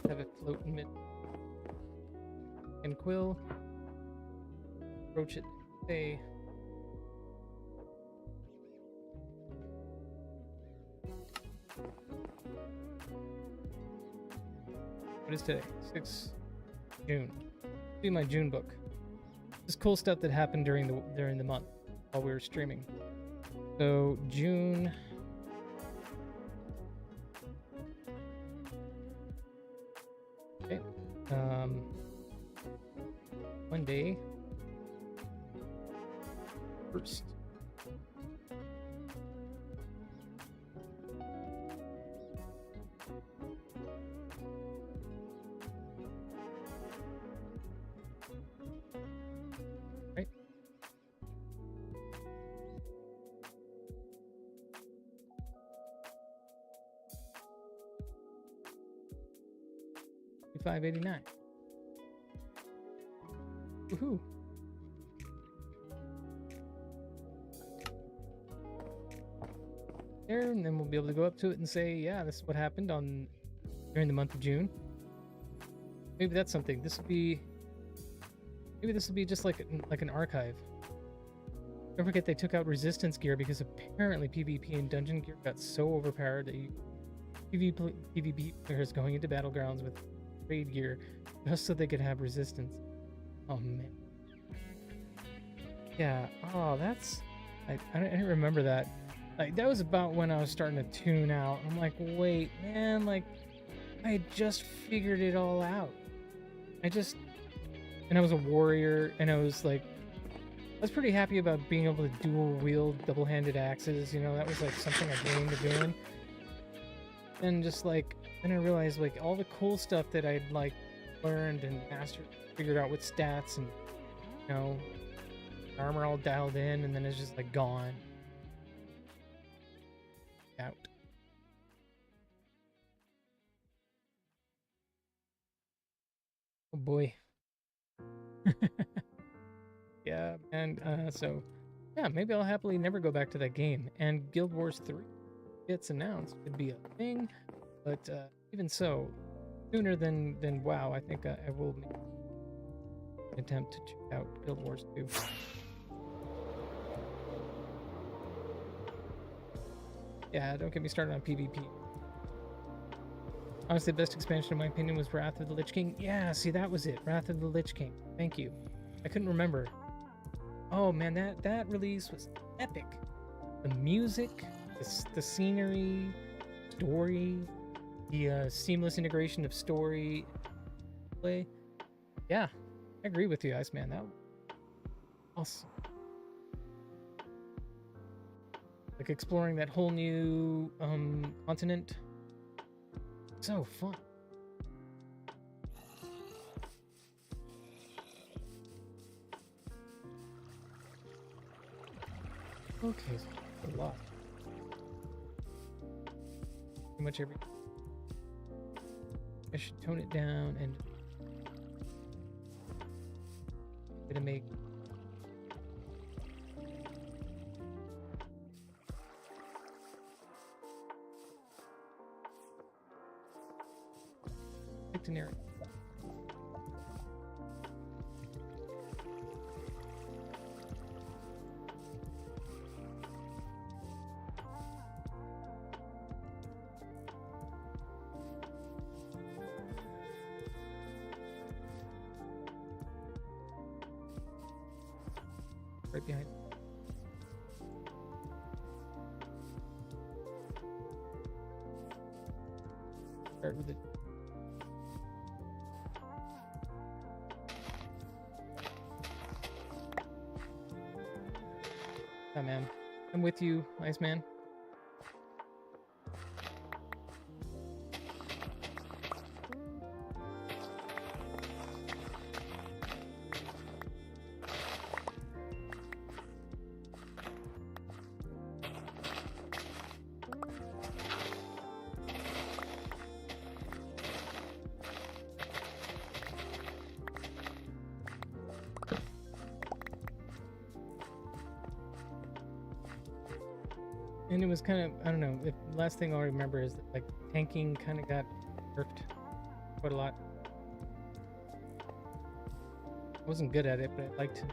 Have it float in mid. And Quill. Approach it. Say. What is today? 6 June. See my June book. This cool stuff that happened during the month while we were streaming. So June. Okay. Monday. 1st. 589. Woohoo. There, and then we'll be able to go up to it and say, yeah, this is what happened during the month of June. Maybe that's something. Maybe this will be just like an archive. Don't forget they took out resistance gear because apparently PvP and dungeon gear got so overpowered that PvP players going into battlegrounds with raid gear just so they could have resistance. Oh man. Yeah. Oh, I didn't remember that. Like that was about when I was starting to tune out. I'm like, wait, man, like I had just figured it all out. And I was a warrior, and I was pretty happy about being able to dual wield double-handed axes. You know, that was like something I dreamed of doing. And just like, then I realized like all the cool stuff that I'd like learned and mastered, figured out with stats and, you know, armor all dialed in, and then it's just like gone. Out. Oh boy. Yeah, and so yeah, maybe I'll happily never go back to that game. And Guild Wars 3 gets announced could be a thing, but even so, sooner than WoW, I think I will make an attempt to check out Guild Wars 2. Yeah, don't get me started on PvP. Honestly, the best expansion in my opinion was Wrath of the Lich King. Yeah, see, that was it. Wrath of the Lich King. Thank you. I couldn't remember. Oh man, that release was epic. The music, the scenery, story, the seamless integration of story, play. Yeah, I agree with you, Iceman. That was awesome. Like exploring that whole new continent. So fun. Okay, so a lot. Pretty much every. I should tone it down and gonna make. Generic. Right behind. Start with it. Yeah, man. I'm with you, Iceman. And it was kind of, I don't know, the last thing I'll remember is that, like, tanking kind of got nerfed quite a lot. I wasn't good at it, but I liked it.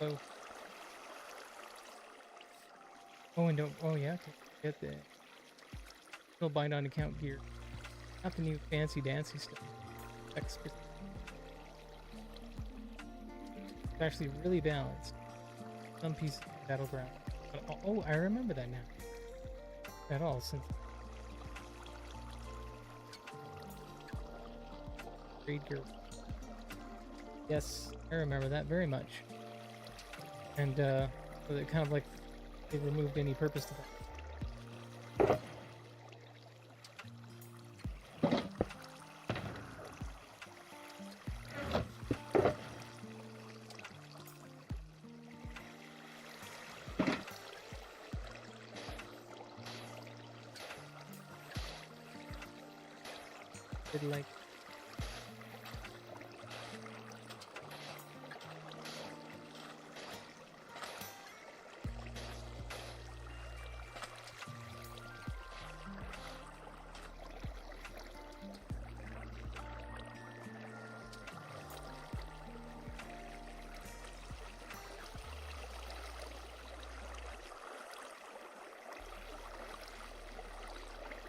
So Oh, and don't. Oh yeah, get the still bind on account gear. Not the new fancy dancy stuff. It's actually really balanced. Some pieces of battleground. But, oh, I remember that now. At all since Raid Gear. Yes, I remember that very much. And so it kind of like they removed any purpose to that. Did like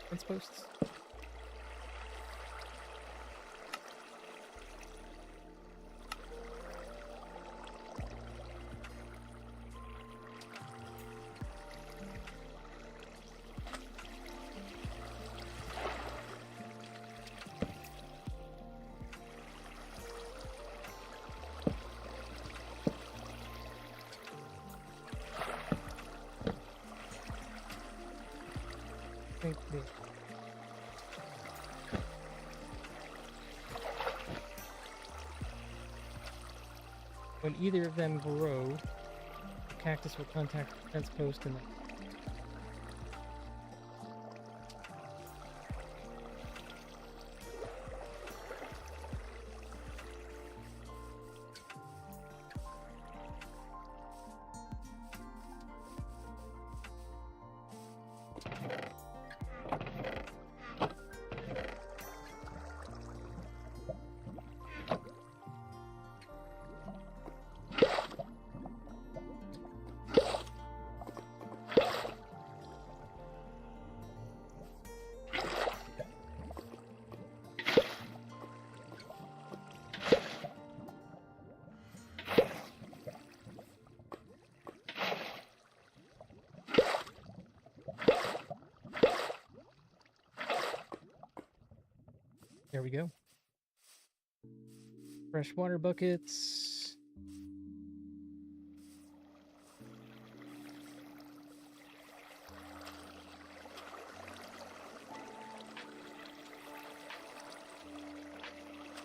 fence posts? Think this. When either of them grow, the cactus will contact the fence post and then there we go. Fresh water buckets.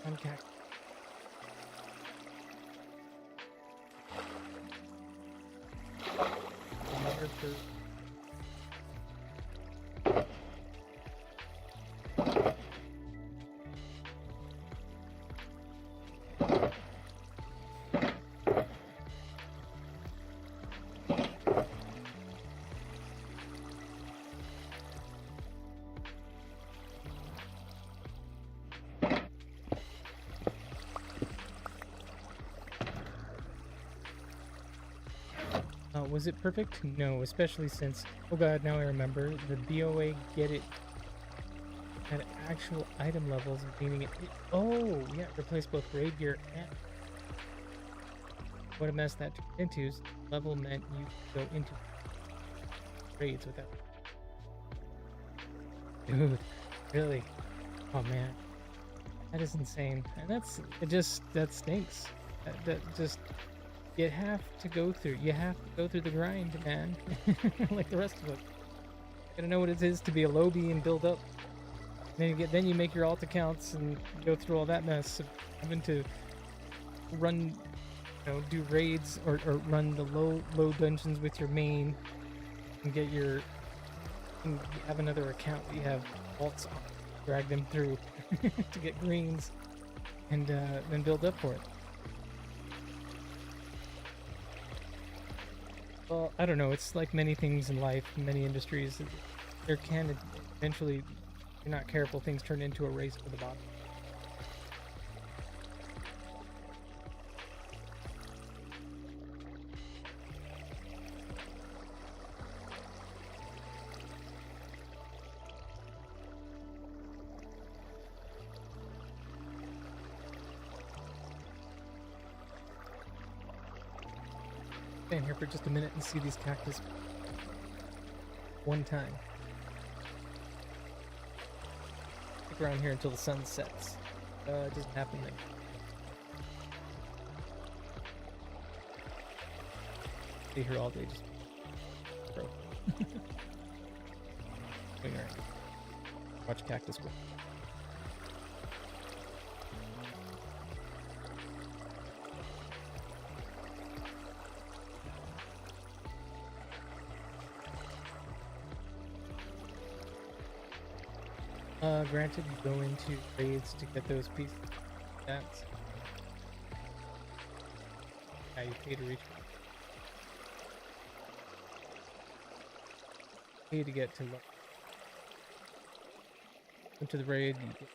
Contact. Water for was it perfect? No, especially since, oh god, now I remember, the BOA get it at actual item levels, meaning oh, yeah, replace both raid gear and what a mess that turned into is level meant you could go into raids with that. Dude, really? Oh man, that is insane. And that stinks. That just, you have to go through the grind, man. Like the rest of us. Gotta know what it is to be a lobby and build up. Then you make your alt accounts and go through all that mess of having to run, do raids or run the low dungeons with your main and get your, and you have another account that you have alts on, drag them through to get greens and then build up for it. Well, I don't know. It's like many things in life, many industries. There can eventually, if you're not careful, things turn into a race for the bottom. stand here for just a minute and see these cactus one time. Stick around here until the sun sets. It doesn't happen then. Stay here all day, just bro. Swing around. Watch cactus grow. Granted, you go into raids to get those pieces of stats. Yeah, you pay to reach. Pay to get to look. Into the raid, you get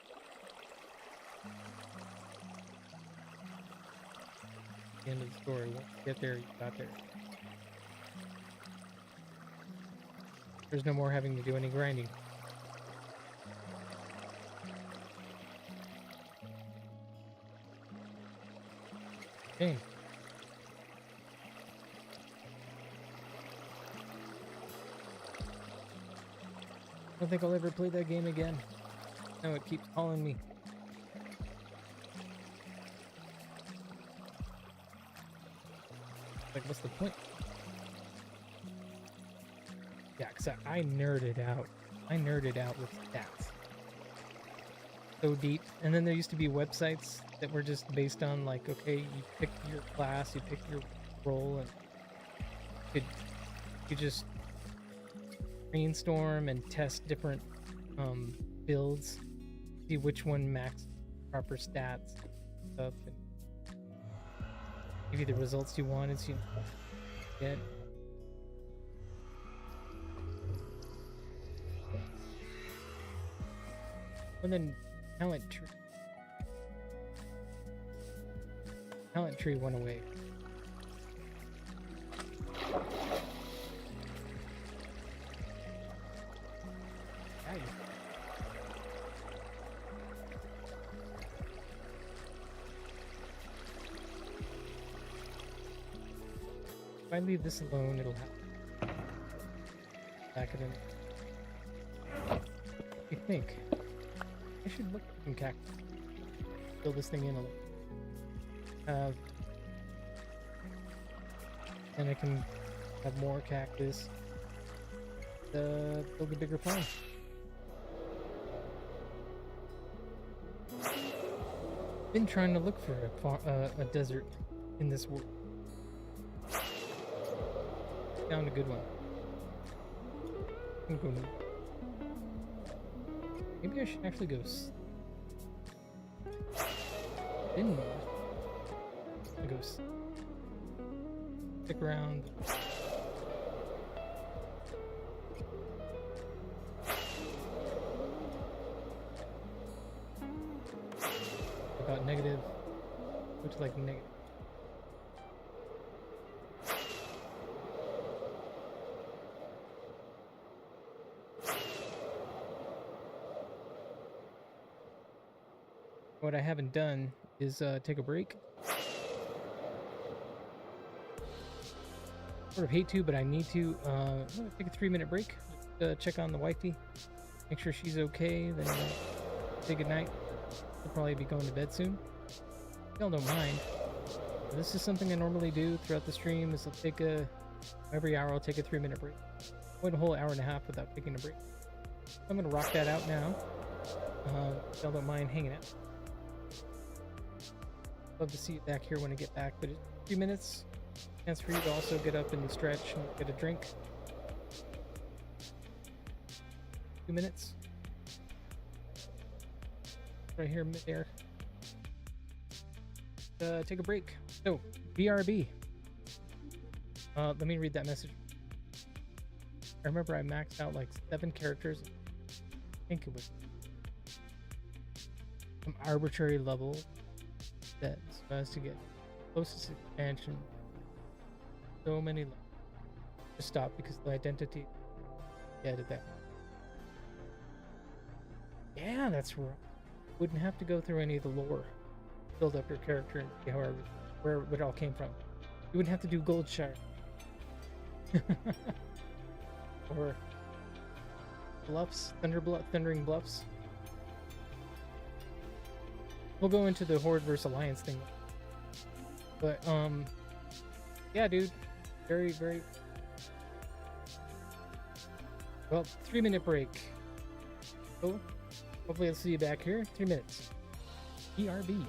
the end of the story. Once you get there, you got there. There's no more having to do any grinding. Okay. I don't think I'll ever play that game again. No, it keeps calling me. Like, what's the point? Yeah, because I nerded out. I nerded out with stats. So deep. And then there used to be websites that were just based on, like, okay, you pick your class, you pick your role, and you just brainstorm and test different builds, see which one max proper stats and stuff, and give you the results you wanted so you get. And then talent tree went away. Nice. If I leave this alone, it'll happen. Back it in. You think? I should look at some cactus. Fill this thing in a little. And I can have more cactus. Build a bigger farm. Been trying to look for a desert in this world. Found a good one. I'm going. Maybe I should actually go. Didn't know. I go stick around. About negative. Looks like negative. What I haven't done is take a break. Sort of hate to, but I need to. I'm gonna take a 3-minute break. Check on the wifey, make sure she's okay. Then say goodnight. I'll probably be going to bed soon. Y'all don't mind. This is something I normally do throughout the stream. Is I'll take every hour I'll take a 3-minute break. Wait a whole hour and a half without taking a break. So I'm gonna rock that out now. Y'all don't mind hanging out. Love to see you back here when I get back, but it's 3 minutes. Chance for you to also get up and stretch and get a drink. 2 minutes. Right here mid-air. Take a break. So, BRB. Let me read that message. I remember I maxed out like 7 characters. I think it was some arbitrary level that so as to get closest expansion. So many levels. Just stop because the identity. Yeah, did that. Yeah, that's right. Wouldn't have to go through any of the lore. Build up your character and see where it all came from. You wouldn't have to do Goldshire. Or bluffs, thundering bluffs. We'll go into the Horde versus Alliance thing. But yeah, dude, very, very well. 3-minute break. So hopefully I'll see you back here. 3 minutes. ERB.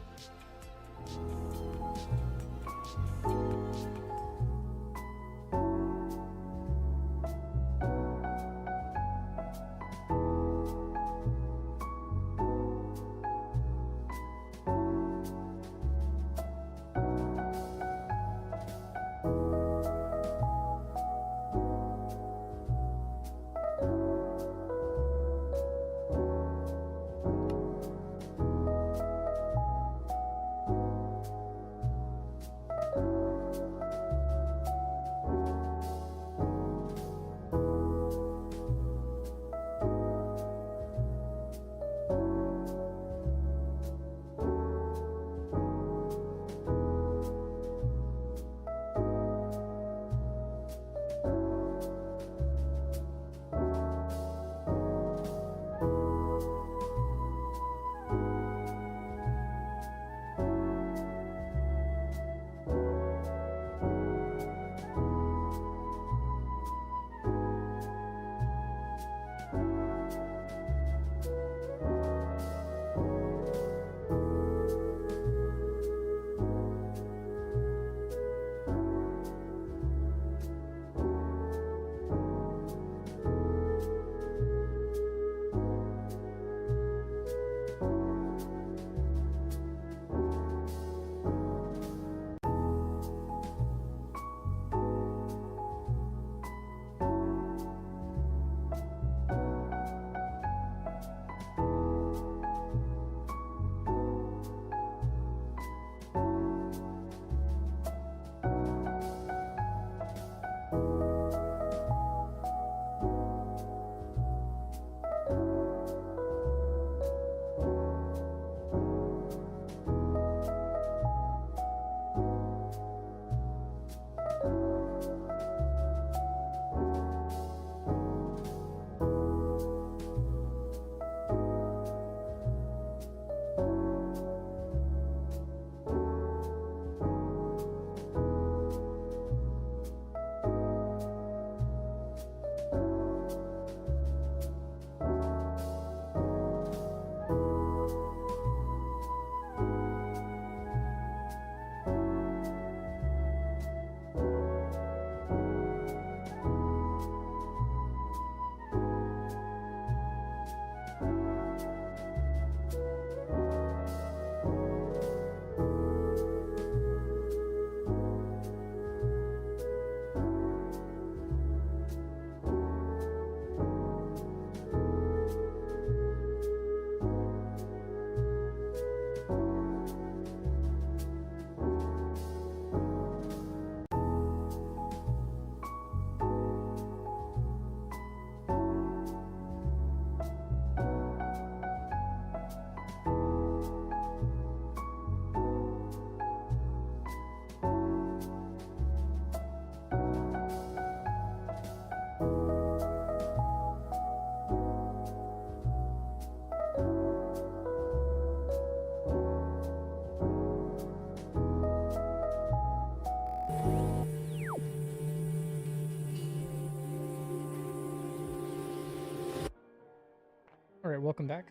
Welcome back.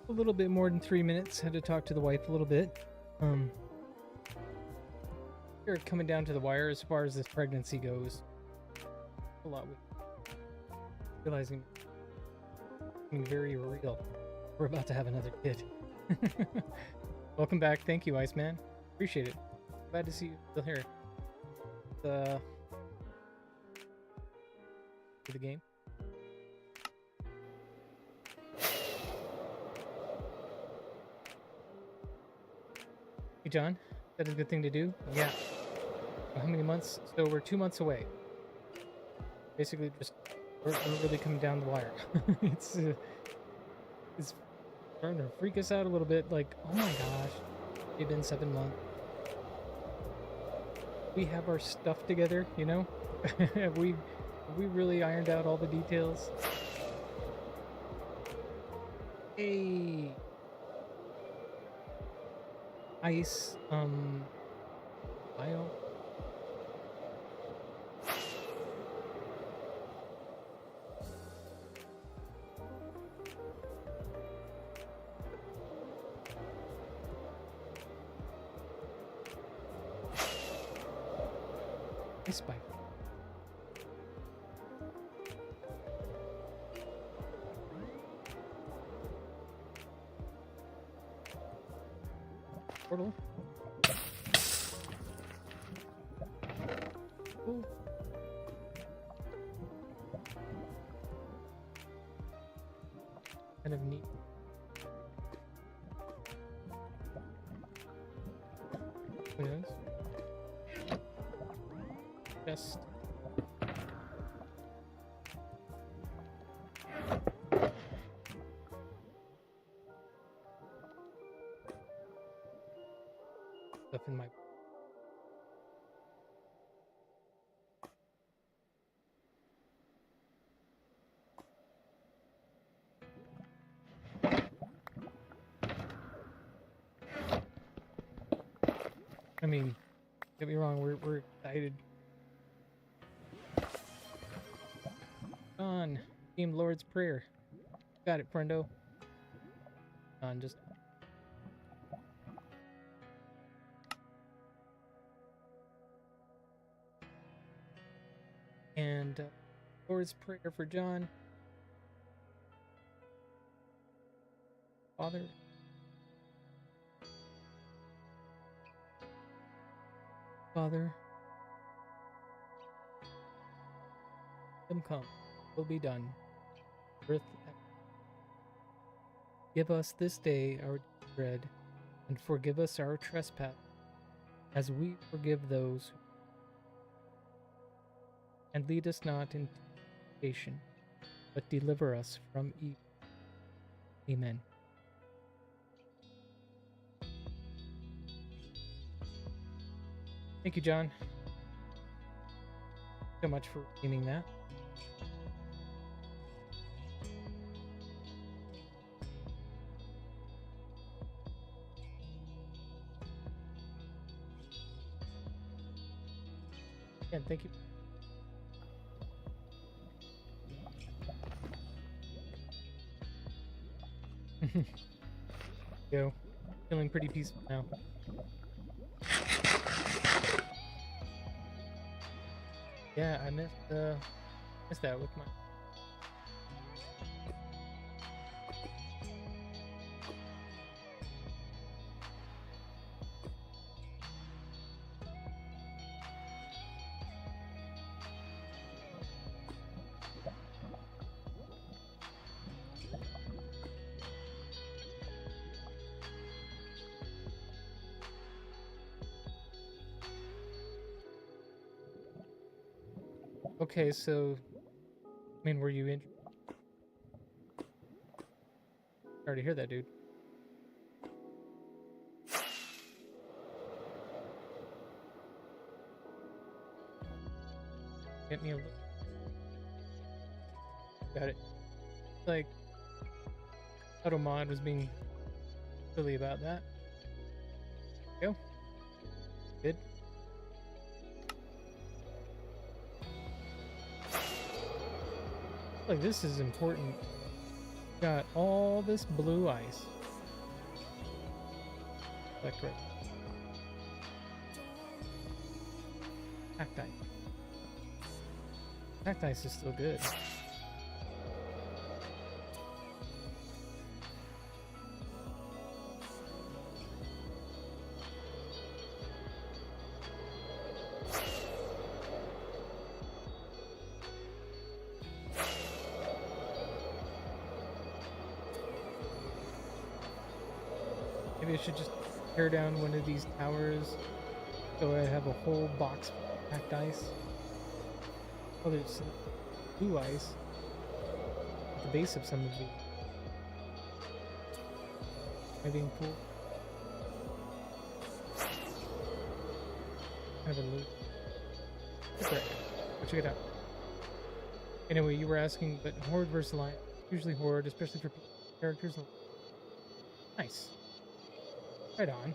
A little bit more than 3 minutes. Had to talk to the wife a little bit. We're coming down to the wire as far as this pregnancy goes. A lot with realizing something very real. We're about to have another kid. Welcome back. Thank you, Iceman. Appreciate it. Glad to see you still here. The game. Hey John, that is a good thing to do? Yeah. How many months? So we're 2 months away. Basically, just we're really coming down the wire. It's starting to freak us out a little bit. Like, oh my gosh, it's been 7 months. we have our stuff together, you know? Have we really ironed out all the details? Hey, ice, bio. Ice bike. Portal. Cool. Kind of neat. Who knows? Just stuff in my I mean, get me wrong, we're excited. On Team Lord's Prayer. Got it, friendo. On just and Lord's Prayer for John. Father. Father. Kingdom come. Will be done. Earth. Give us this day our bread, and forgive us our trespass, as we forgive those. And lead us not into temptation, but deliver us from evil. Amen. Thank you, John. So much for redeeming that. Again, thank you. Yo, feeling pretty peaceful now. Yeah, I missed that with my Okay, so, I mean, were you in? Sorry to hear that, dude. Get me a look. Got it. Like, AutoMod was being silly about that. Go. Good. Like, this is important. Got all this blue ice. Electric. Cacti. Cacti is still good. Maybe I should just tear down one of these towers so I have a whole box of packed ice. Oh, there's some blue ice at the base of some of the diving pool. Kind of a loop. Shipwreck. Go check it out. Anyway, you were asking, but Horde versus Alliance. Usually Horde, especially for characters. Nice. Right on.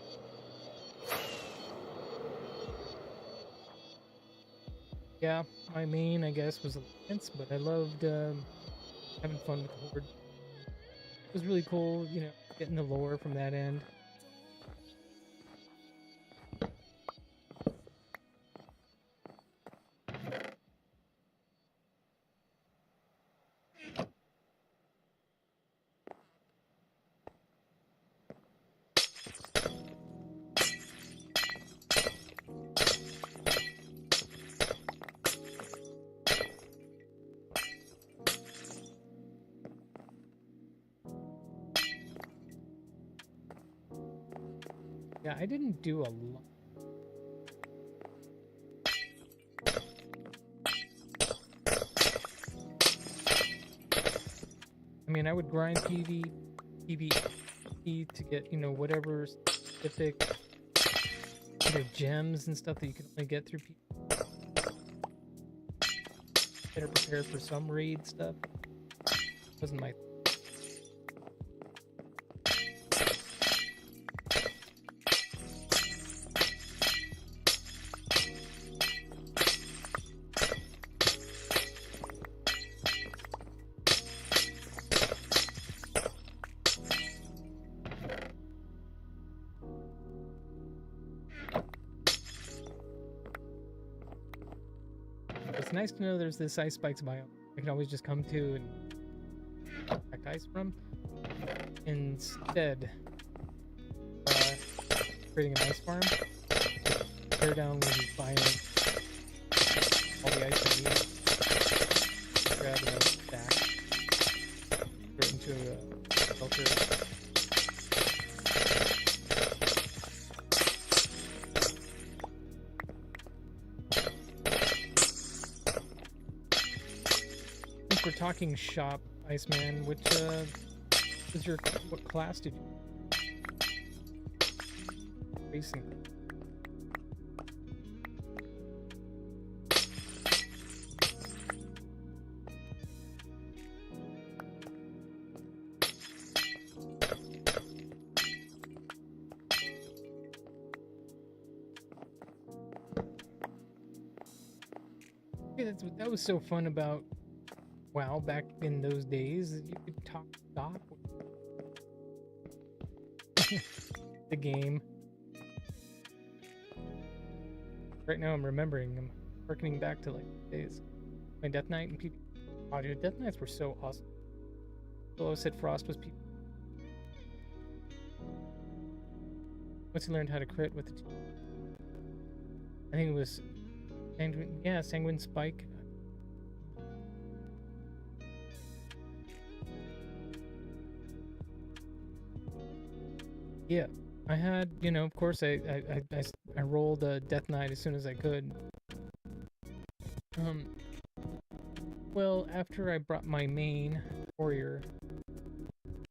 Yeah, my main, I guess, was Alliance, but I loved having fun with Horde. It was really cool, you know, getting the lore from that end. Yeah, I didn't do a lot. I mean, I would grind PvE to get, you know, whatever specific either gems and stuff that you can only get through PvE. Better prepared for some raid stuff. Wasn't my It's nice to know there's this ice spikes biome I can always just come to and extract ice from. Instead, creating an ice farm, tear down with these biomes, all the ice I need, grab another stack, put it into a filter. We're talking shop, Iceman. Which is your what class did you racing? Yeah, that was so fun about WoW back in those days. You could talk shop the game. Right now I'm harkening back to like days. My Death Knight and people. Oh dude, Death Knights were so awesome. Solo said Frost was people. Once he learned how to crit with the I think it was Sanguine Spike. Yeah, I had, you know, of course, I rolled a Death Knight as soon as I could. Well, after I brought my main warrior,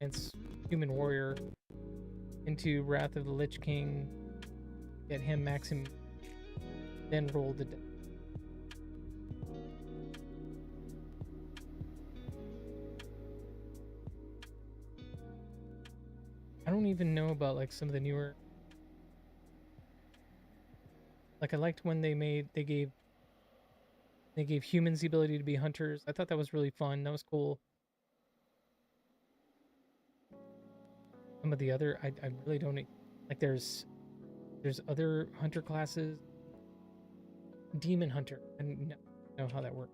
it's human warrior, into Wrath of the Lich King, get him maximum, then rolled the. I don't even know about like some of the newer. Like I liked when they gave humans the ability to be hunters. I thought that was really fun. That was cool. Some of the other I really don't like. There's other hunter classes. Demon hunter. I don't know how that works.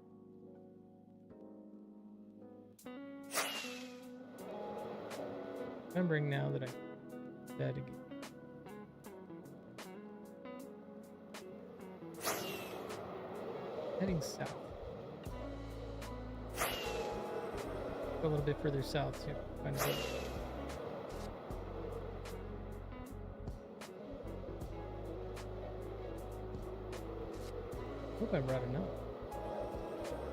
Remembering now that I did that again. Heading south. Go a little bit further south to find a village. Hope I brought enough.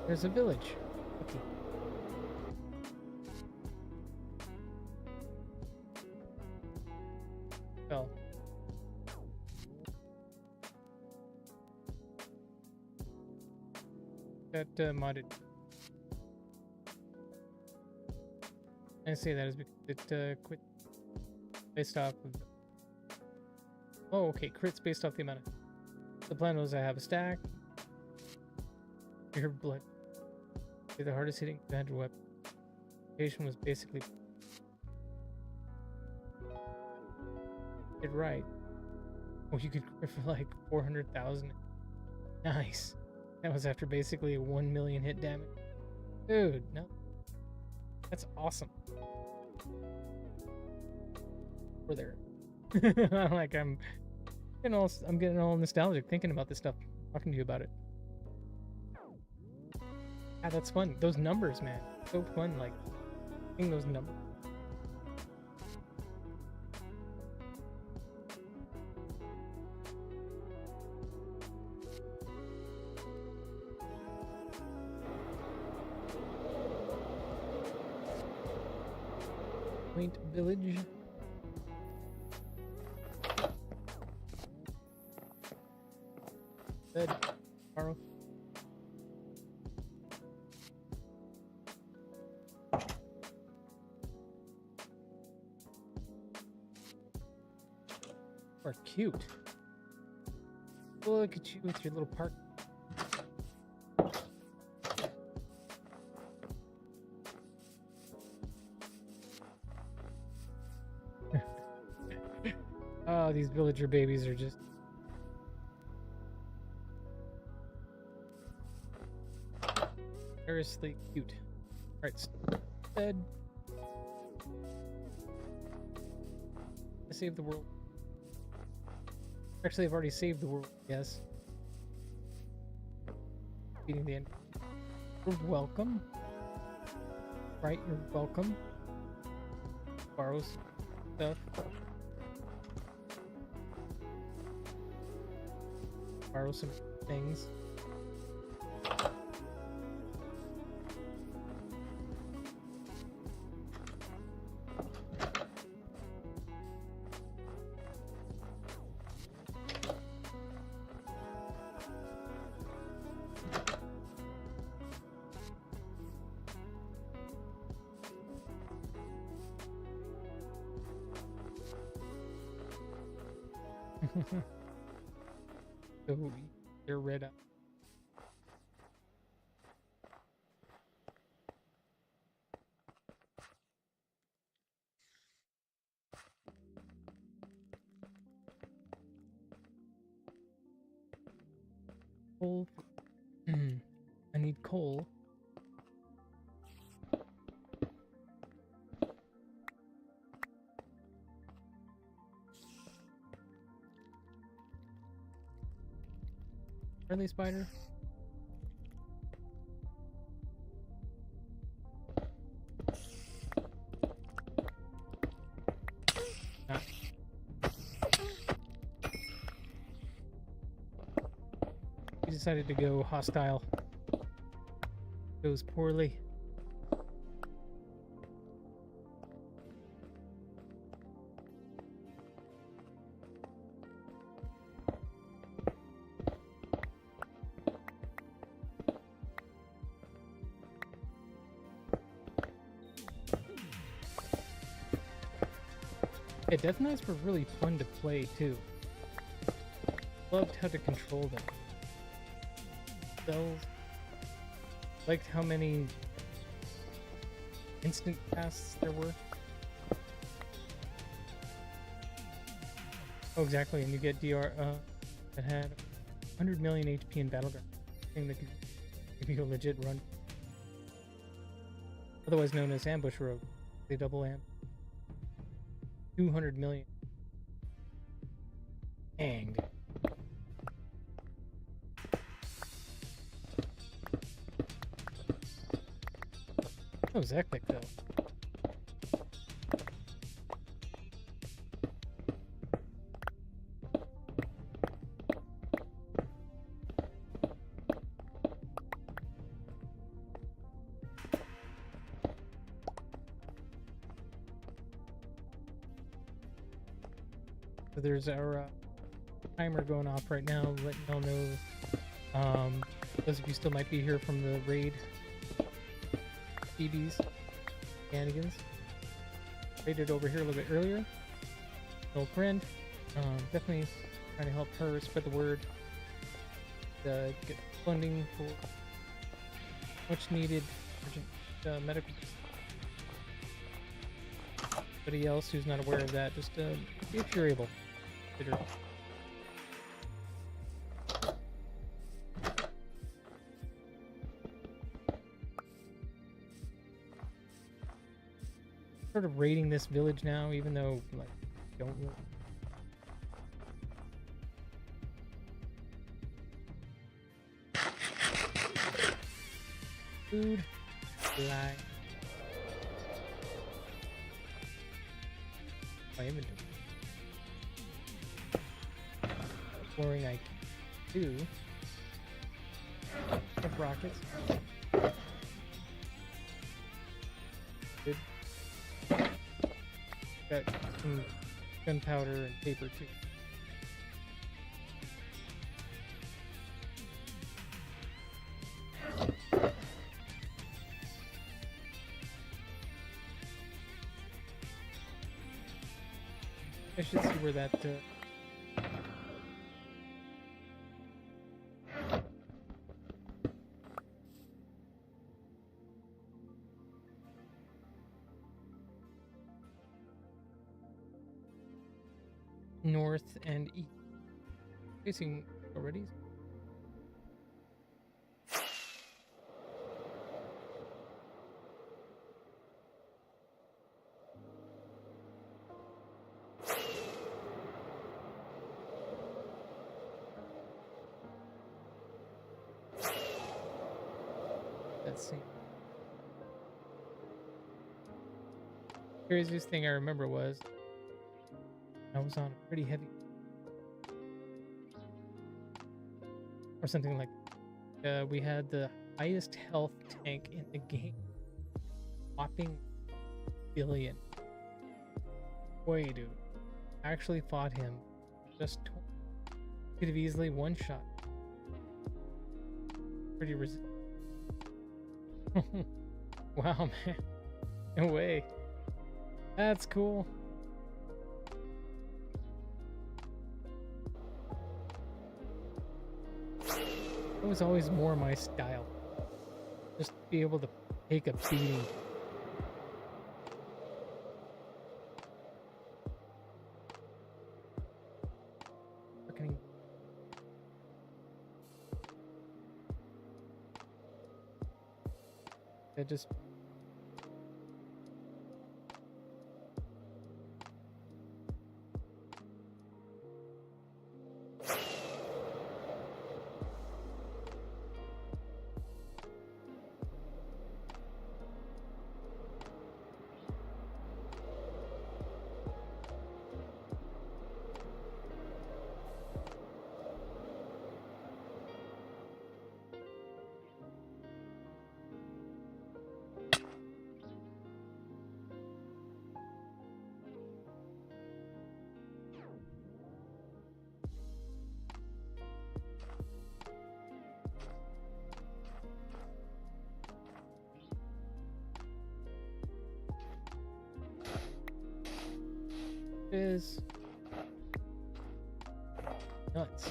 There's a village. Okay. Well. got modded. I say that is because it quit based off of. Oh, okay. Crits based off the amount of. The plan was I have a stack. Your blood. The hardest hitting advantage weapon. Patient was basically. Did right. Oh, you could crit for like 400,000. Nice. That was after basically a 1 million hit damage. Dude, no. That's awesome. We're there. Like I'm getting all nostalgic thinking about this stuff, talking to you about it. Yeah, that's fun. Those numbers, man. So fun, like seeing those numbers. Quaint village. Bed. Borrow. Are cute. Look at you with your little park. Oh, these villager babies are just seriously cute. Alright, bed. I saved the world. Actually, I've already saved the world, yes. Beating the end. You're welcome. Right, you're welcome. Borrow stuff. Borrow some things. So they're red up. Coal. I need coal. Friendly spider. Ah. He decided to go hostile. Goes poorly. Yeah, Death Knights were really fun to play too. Loved how to control them. Spells. Liked how many instant casts there were. Oh, exactly, and you get DR that had 100 million HP in Battleground. Thing that could give you a legit run. Otherwise known as Ambush Rogue. They double amp. 200 million. Dang. That was epic though. So there's our timer going off right now, letting y'all know Those of you still might be here from the raid. BBs. Shenanigans. Raided over here a little bit earlier. An old friend. Definitely trying to help her spread the word. Get funding for much needed urgent medical. Anybody else who's not aware of that, just if you're able, consider. Sort of raiding this village now, even though like don't really. Food, fly. My inventory. Exploring IQ 2. Of rockets. Good. Got some gunpowder and paper too. I should see where that north and east facing already. Let's see. Craziest thing I remember was I was on a pretty heavy or something like we had the highest health tank in the game, whopping billion. Boy, dude, I actually fought him. Just could have easily one shot. Pretty resistant. Wow, man. No way. That's cool. It was always more my style. Just be able to take a beating. Freaking. It just. Is nuts.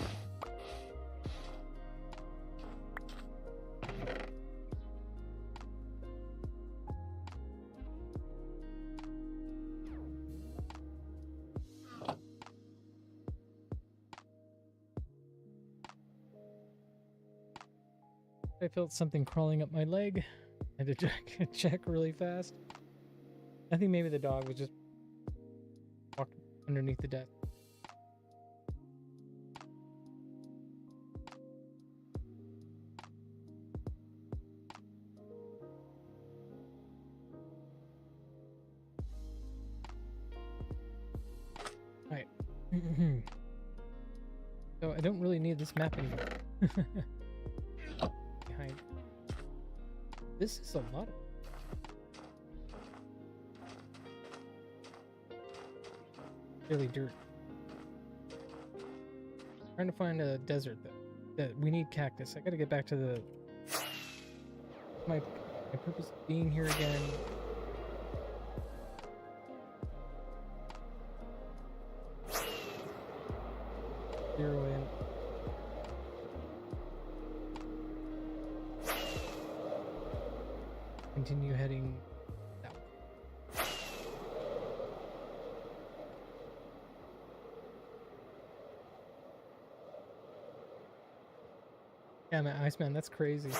I felt something crawling up my leg. I had to check really fast. I think maybe the dog was just walking underneath the desk. Alright. So I don't really need this map anymore. Behind. This is a lot of really dirt. Trying to find a desert though. we need cactus. I gotta get back to the my purpose of being here again. Zero in. Continue heading south. Yeah, man, Iceman, that's crazy.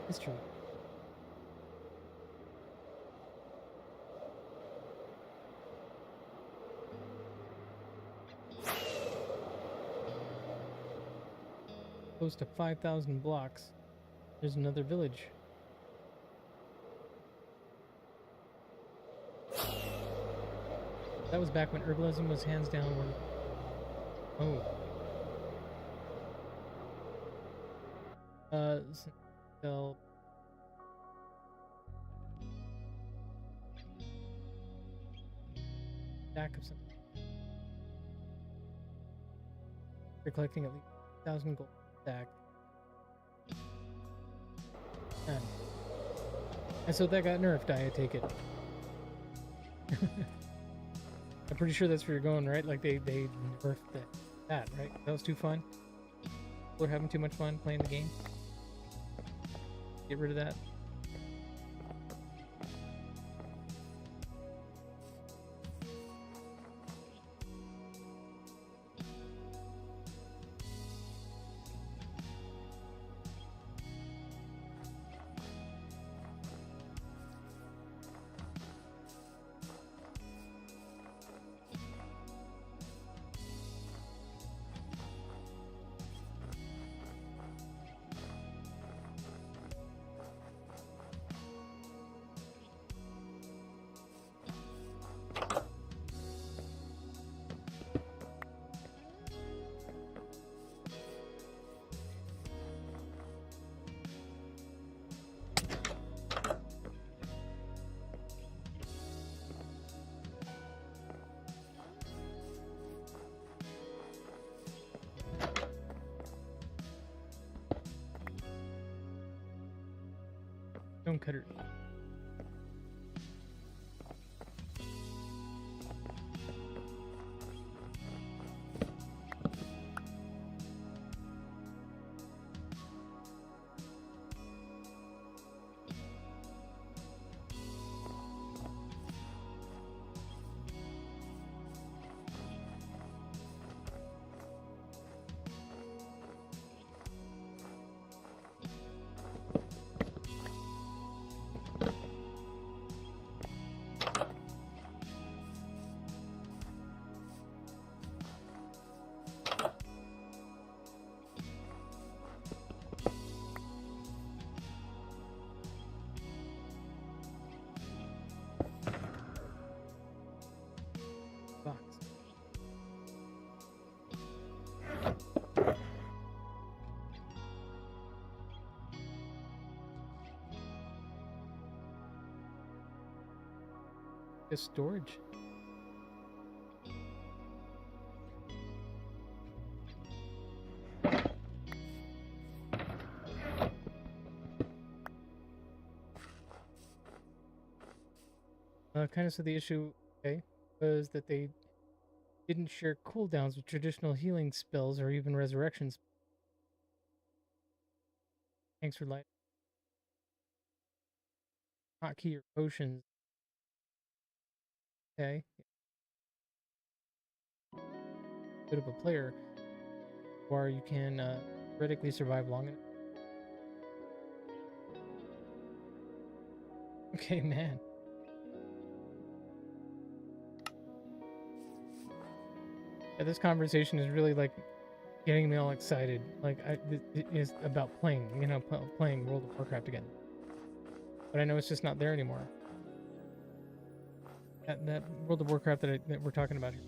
History. Close to 5,000 blocks. There's another village. That was back when herbalism was hands down one. Oh. Sell. Stack of something. You're collecting at least 1,000 gold stack. And so that got nerfed, I take it. I'm pretty sure that's where you're going, right? Like they nerfed that, right? That was too fun. We're having too much fun playing the game. Get rid of that. Stone cutter. Box. Just storage. Kind of so the issue, okay, was that they didn't share cooldowns with traditional healing spells or even resurrections. Thanks for light. Hotkey or potions. Okay. Bit of a player, or you can theoretically survive long enough. Okay, man. Yeah, this conversation is really like getting me all excited. Like it is about playing, you know, playing World of Warcraft again. But I know it's just not there anymore. That World of Warcraft that we're talking about here.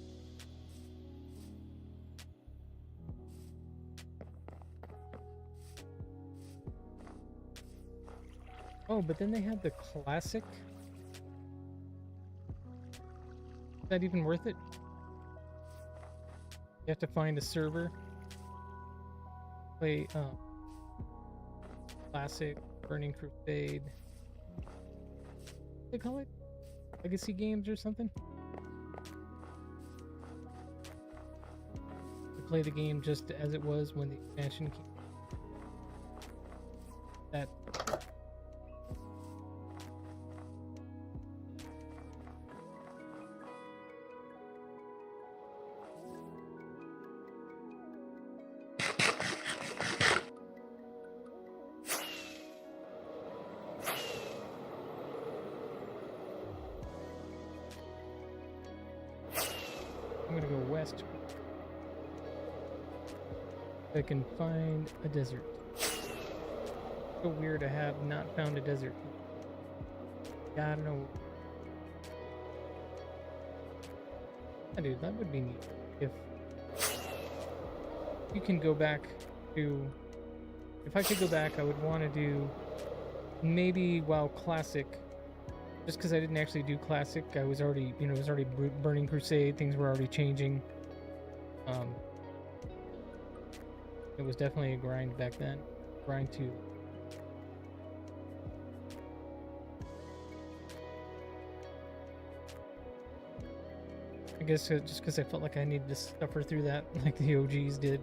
Oh, but then they had the classic. Is that even worth it? You have to find a server. Play classic, Burning Crusade. What they call it? Legacy games or something? To play the game just as it was when the expansion came. That. I'm gonna go west. I can find a desert. So weird to have not found a desert. Gotta know. Yeah, dude, that would be neat. If you can go back to... If I could go back, I would want to do maybe WoW Classic. Just because I didn't actually do Classic. I was already, it was already Burning Crusade. Things were already changing. It was definitely a grind back then. Grind 2. I guess just because I felt like I needed to suffer through that like the OGs did.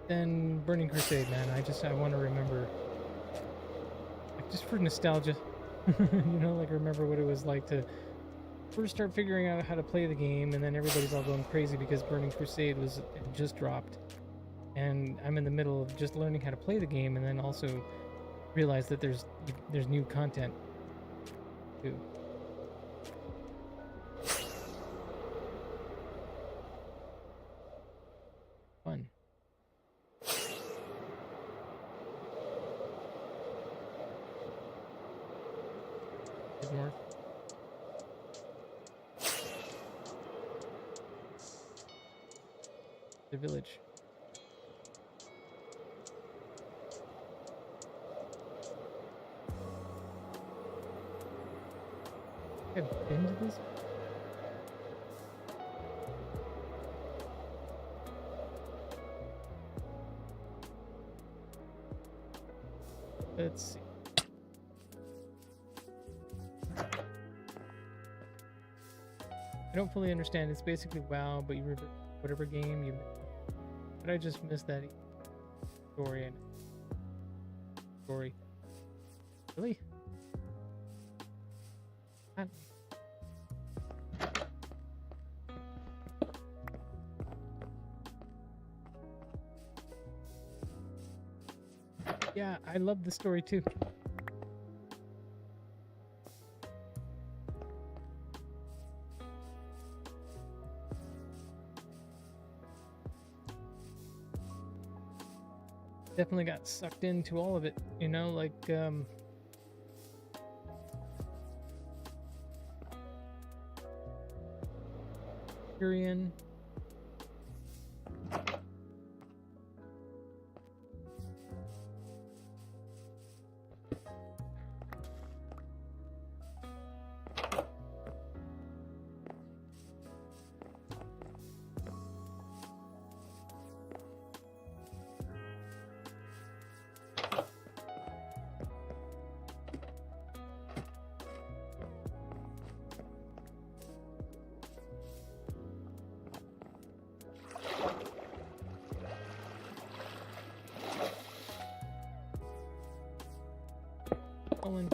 Then Burning Crusade, man. I want to remember, like, just for nostalgia, like remember what it was like to first start figuring out how to play the game, and then everybody's all going crazy because Burning Crusade had just dropped, and I'm in the middle of just learning how to play the game, and then also realize that there's new content too. Fun. North. The village. I've been to this. Let's see. I don't fully understand. It's basically WoW, but you revert whatever game you missed. But I just missed that story and story. Really? Yeah, I love the story too. Definitely got sucked into all of it, like Tyrion. Colin.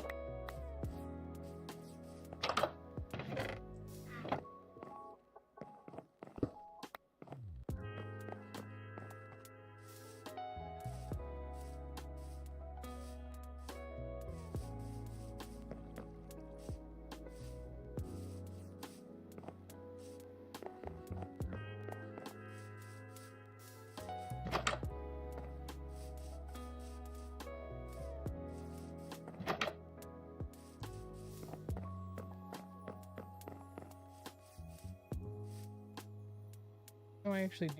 No, I actually do.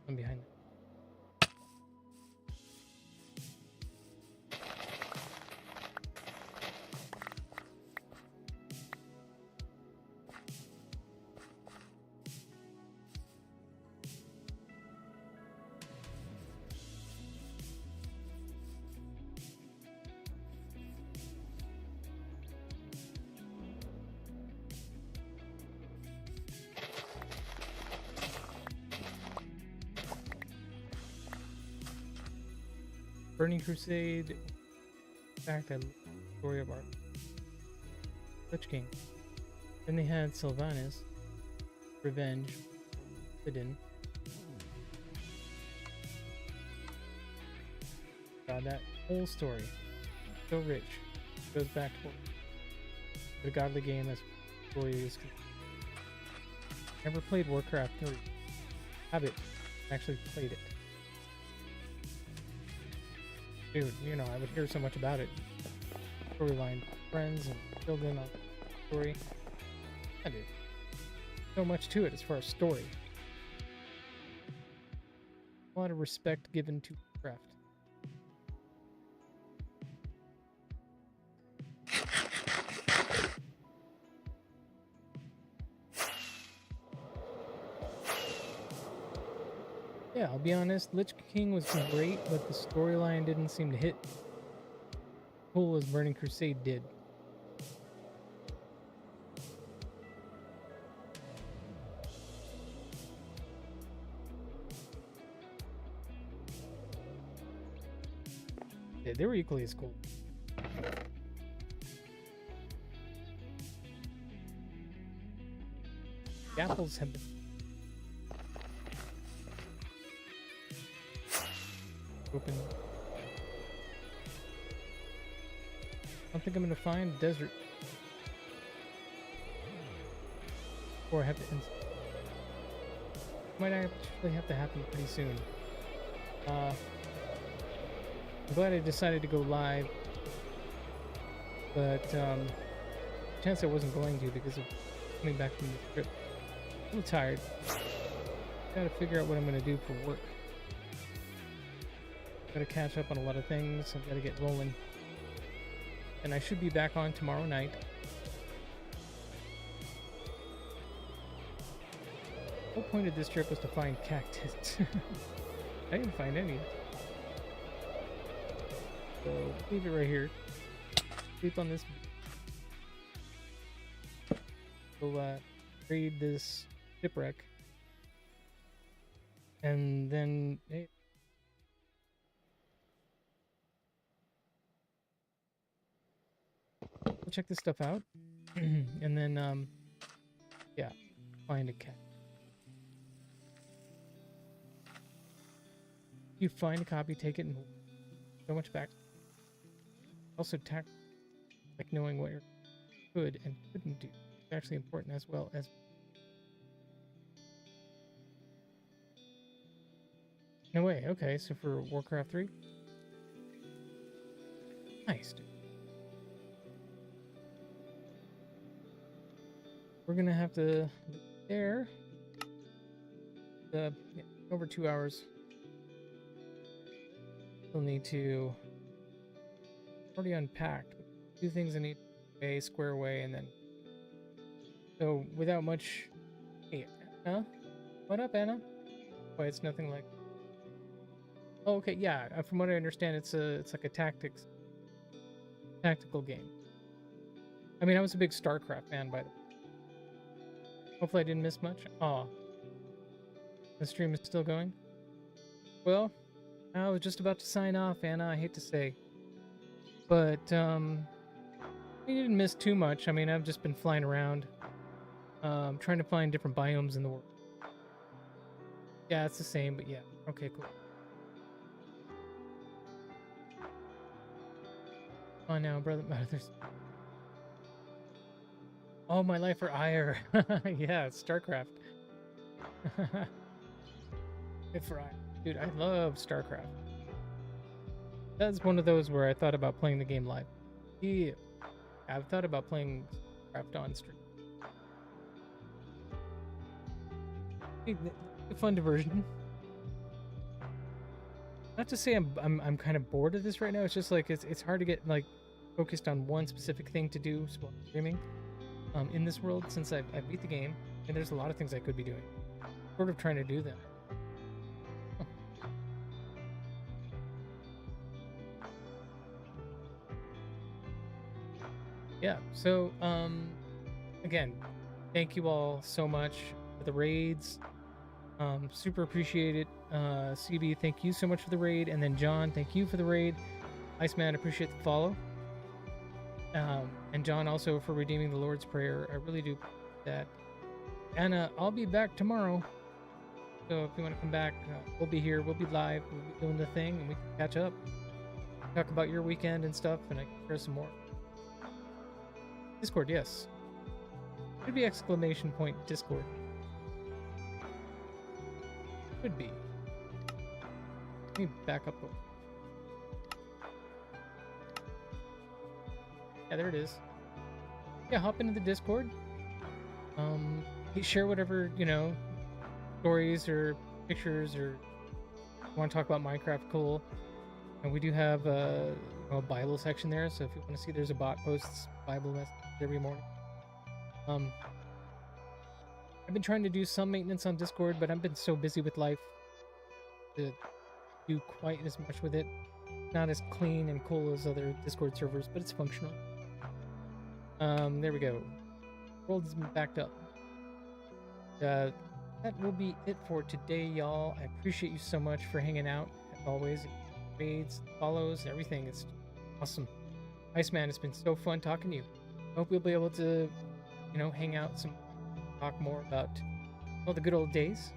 I'm behind. Burning Crusade. In fact, I love the story of our Lich King. Then they had Sylvanas, Revenge, Hidden. God, that whole story, so rich. Goes back to the godly game as story is. Never played Warcraft 3. Have it. Actually played it. Dude, you know, I would hear so much about it. Storyline, friends, and filled in on the story. I do. So much to it as far as story. A lot of respect given to craft. Yeah, I'll be honest, Lich King was great, but the storyline didn't seem to hit cool as Burning Crusade did. Yeah, they were equally as cool. The apples have been open. I don't think I'm gonna find a desert. Or I have to might actually have to happen pretty soon. I'm glad I decided to go live, but chance I wasn't going to because of coming back from the trip. I'm tired. Gotta figure out what I'm gonna do for work. Gotta catch up on a lot of things. I've gotta get rolling. And I should be back on tomorrow night. The whole point of this trip was to find cactus. I didn't find any. So leave it right here. Sleep on this. We'll raid this shipwreck. And then hey, we'll check this stuff out. And then yeah, find a cat. You find a copy, take it, and so much back. Also, like knowing what you could and couldn't do. It's actually important as well as. No way. Okay, so for Warcraft 3, nice. Dude. We're gonna have to there. Yeah, over 2 hours. We'll need to already unpacked. Two things I need to square away, and then so without much. Hey, Anna, what up, Anna? Why it's nothing like. Oh, okay, yeah. From what I understand, it's like a tactical game. I mean, I was a big StarCraft fan, by the way. Hopefully I didn't miss much. Oh, the stream is still going. Well, I was just about to sign off, Anna. I hate to say, but we didn't miss too much. I mean, I've just been flying around, trying to find different biomes in the world. Yeah, it's the same, but yeah. Okay, cool. Come on now, brother. There's... Oh, my life for ire. Yeah, StarCraft. Good for ire. Dude, I love StarCraft. That's one of those where I thought about playing the game live. Yeah. I've thought about playing StarCraft on stream. A fun diversion. Not to say I'm kind of bored of this right now. It's just like it's hard to get like focused on one specific thing to do while streaming in this world since I beat the game and there's a lot of things I could be doing. Sort of trying to do them. Yeah, so again, thank you all so much for the raids. Super appreciate it. CB, thank you so much for the raid, and then John, thank you for the raid. Iceman, appreciate the follow. And John also for redeeming the Lord's Prayer. I really do appreciate that. Anna, I'll be back tomorrow. So if you want to come back, we'll be here. We'll be live. We'll be doing the thing, and we can catch up. Talk about your weekend and stuff, and I can share some more. Discord, yes. Should be exclamation point Discord. Could be. Let me back up. Yeah, there it is. Yeah, hop into the Discord. Share whatever, you know, stories or pictures or want to talk about Minecraft, cool. And we do have a Bible section there, so if you want to see, there's a bot posts Bible message every morning. I've been trying to do some maintenance on Discord, but I've been so busy with life to do quite as much with it. Not as clean and cool as other Discord servers, but it's functional. There we go. World has been backed up. That will be it for today, y'all. I appreciate you so much for hanging out, as always. Raids, follows, everything. It's awesome. Iceman, it's been so fun talking to you. I hope we'll be able to, you know, hang out some, talk more about all the good old days.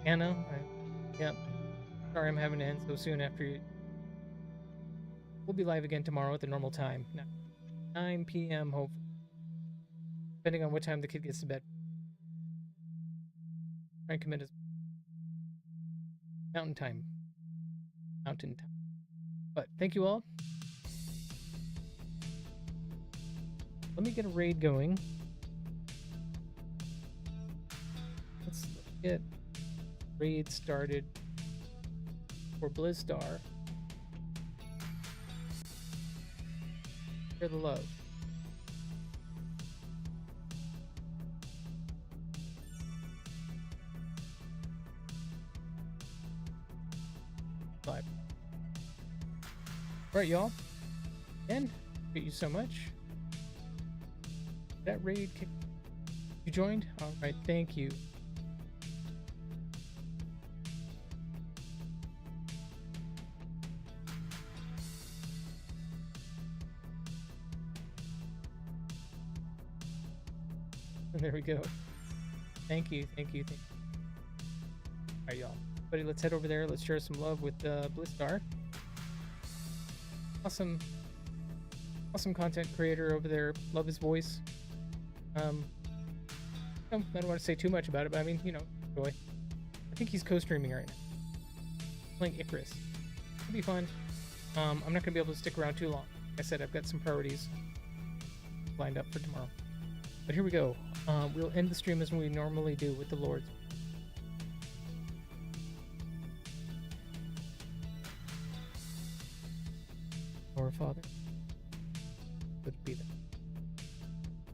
Anna, yeah, sorry I'm having to end so soon after you. We'll be live again tomorrow at the normal time, 9 p.m. hopefully, depending on what time the kid gets to bed. Try and commit as mountain time. But thank you all. Let me get a raid going. Let's get raid started for Blizzstar. Share the love. Live. Alright, y'all. And thank you so much. That raid kick. You joined? Alright, thank you. And there we go. Thank you, thank you, thank you. Alright, y'all. Buddy, let's head over there. Let's share some love with Blizzstar. Awesome content creator over there. Love his voice. I don't want to say too much about it, but I mean, you know, enjoy. I think he's co-streaming right now. Playing Icarus. It'll be fun. I'm not going to be able to stick around too long. Like I said, I've got some priorities lined up for tomorrow. But here we go. We'll end the stream as we normally do with the Lord's. Our Father, would be them.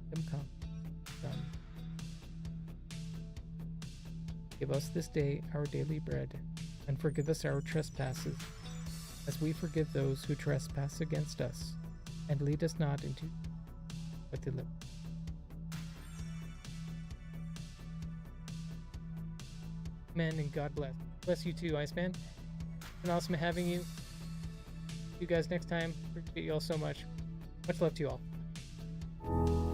Kingdom come, done. Give us this day our daily bread, and forgive us our trespasses, as we forgive those who trespass against us, and lead us not into but deliver. Amen and God bless. Bless you too, Iceman. It's been awesome having you. See you guys next time. Appreciate you all so much. Much love to you all.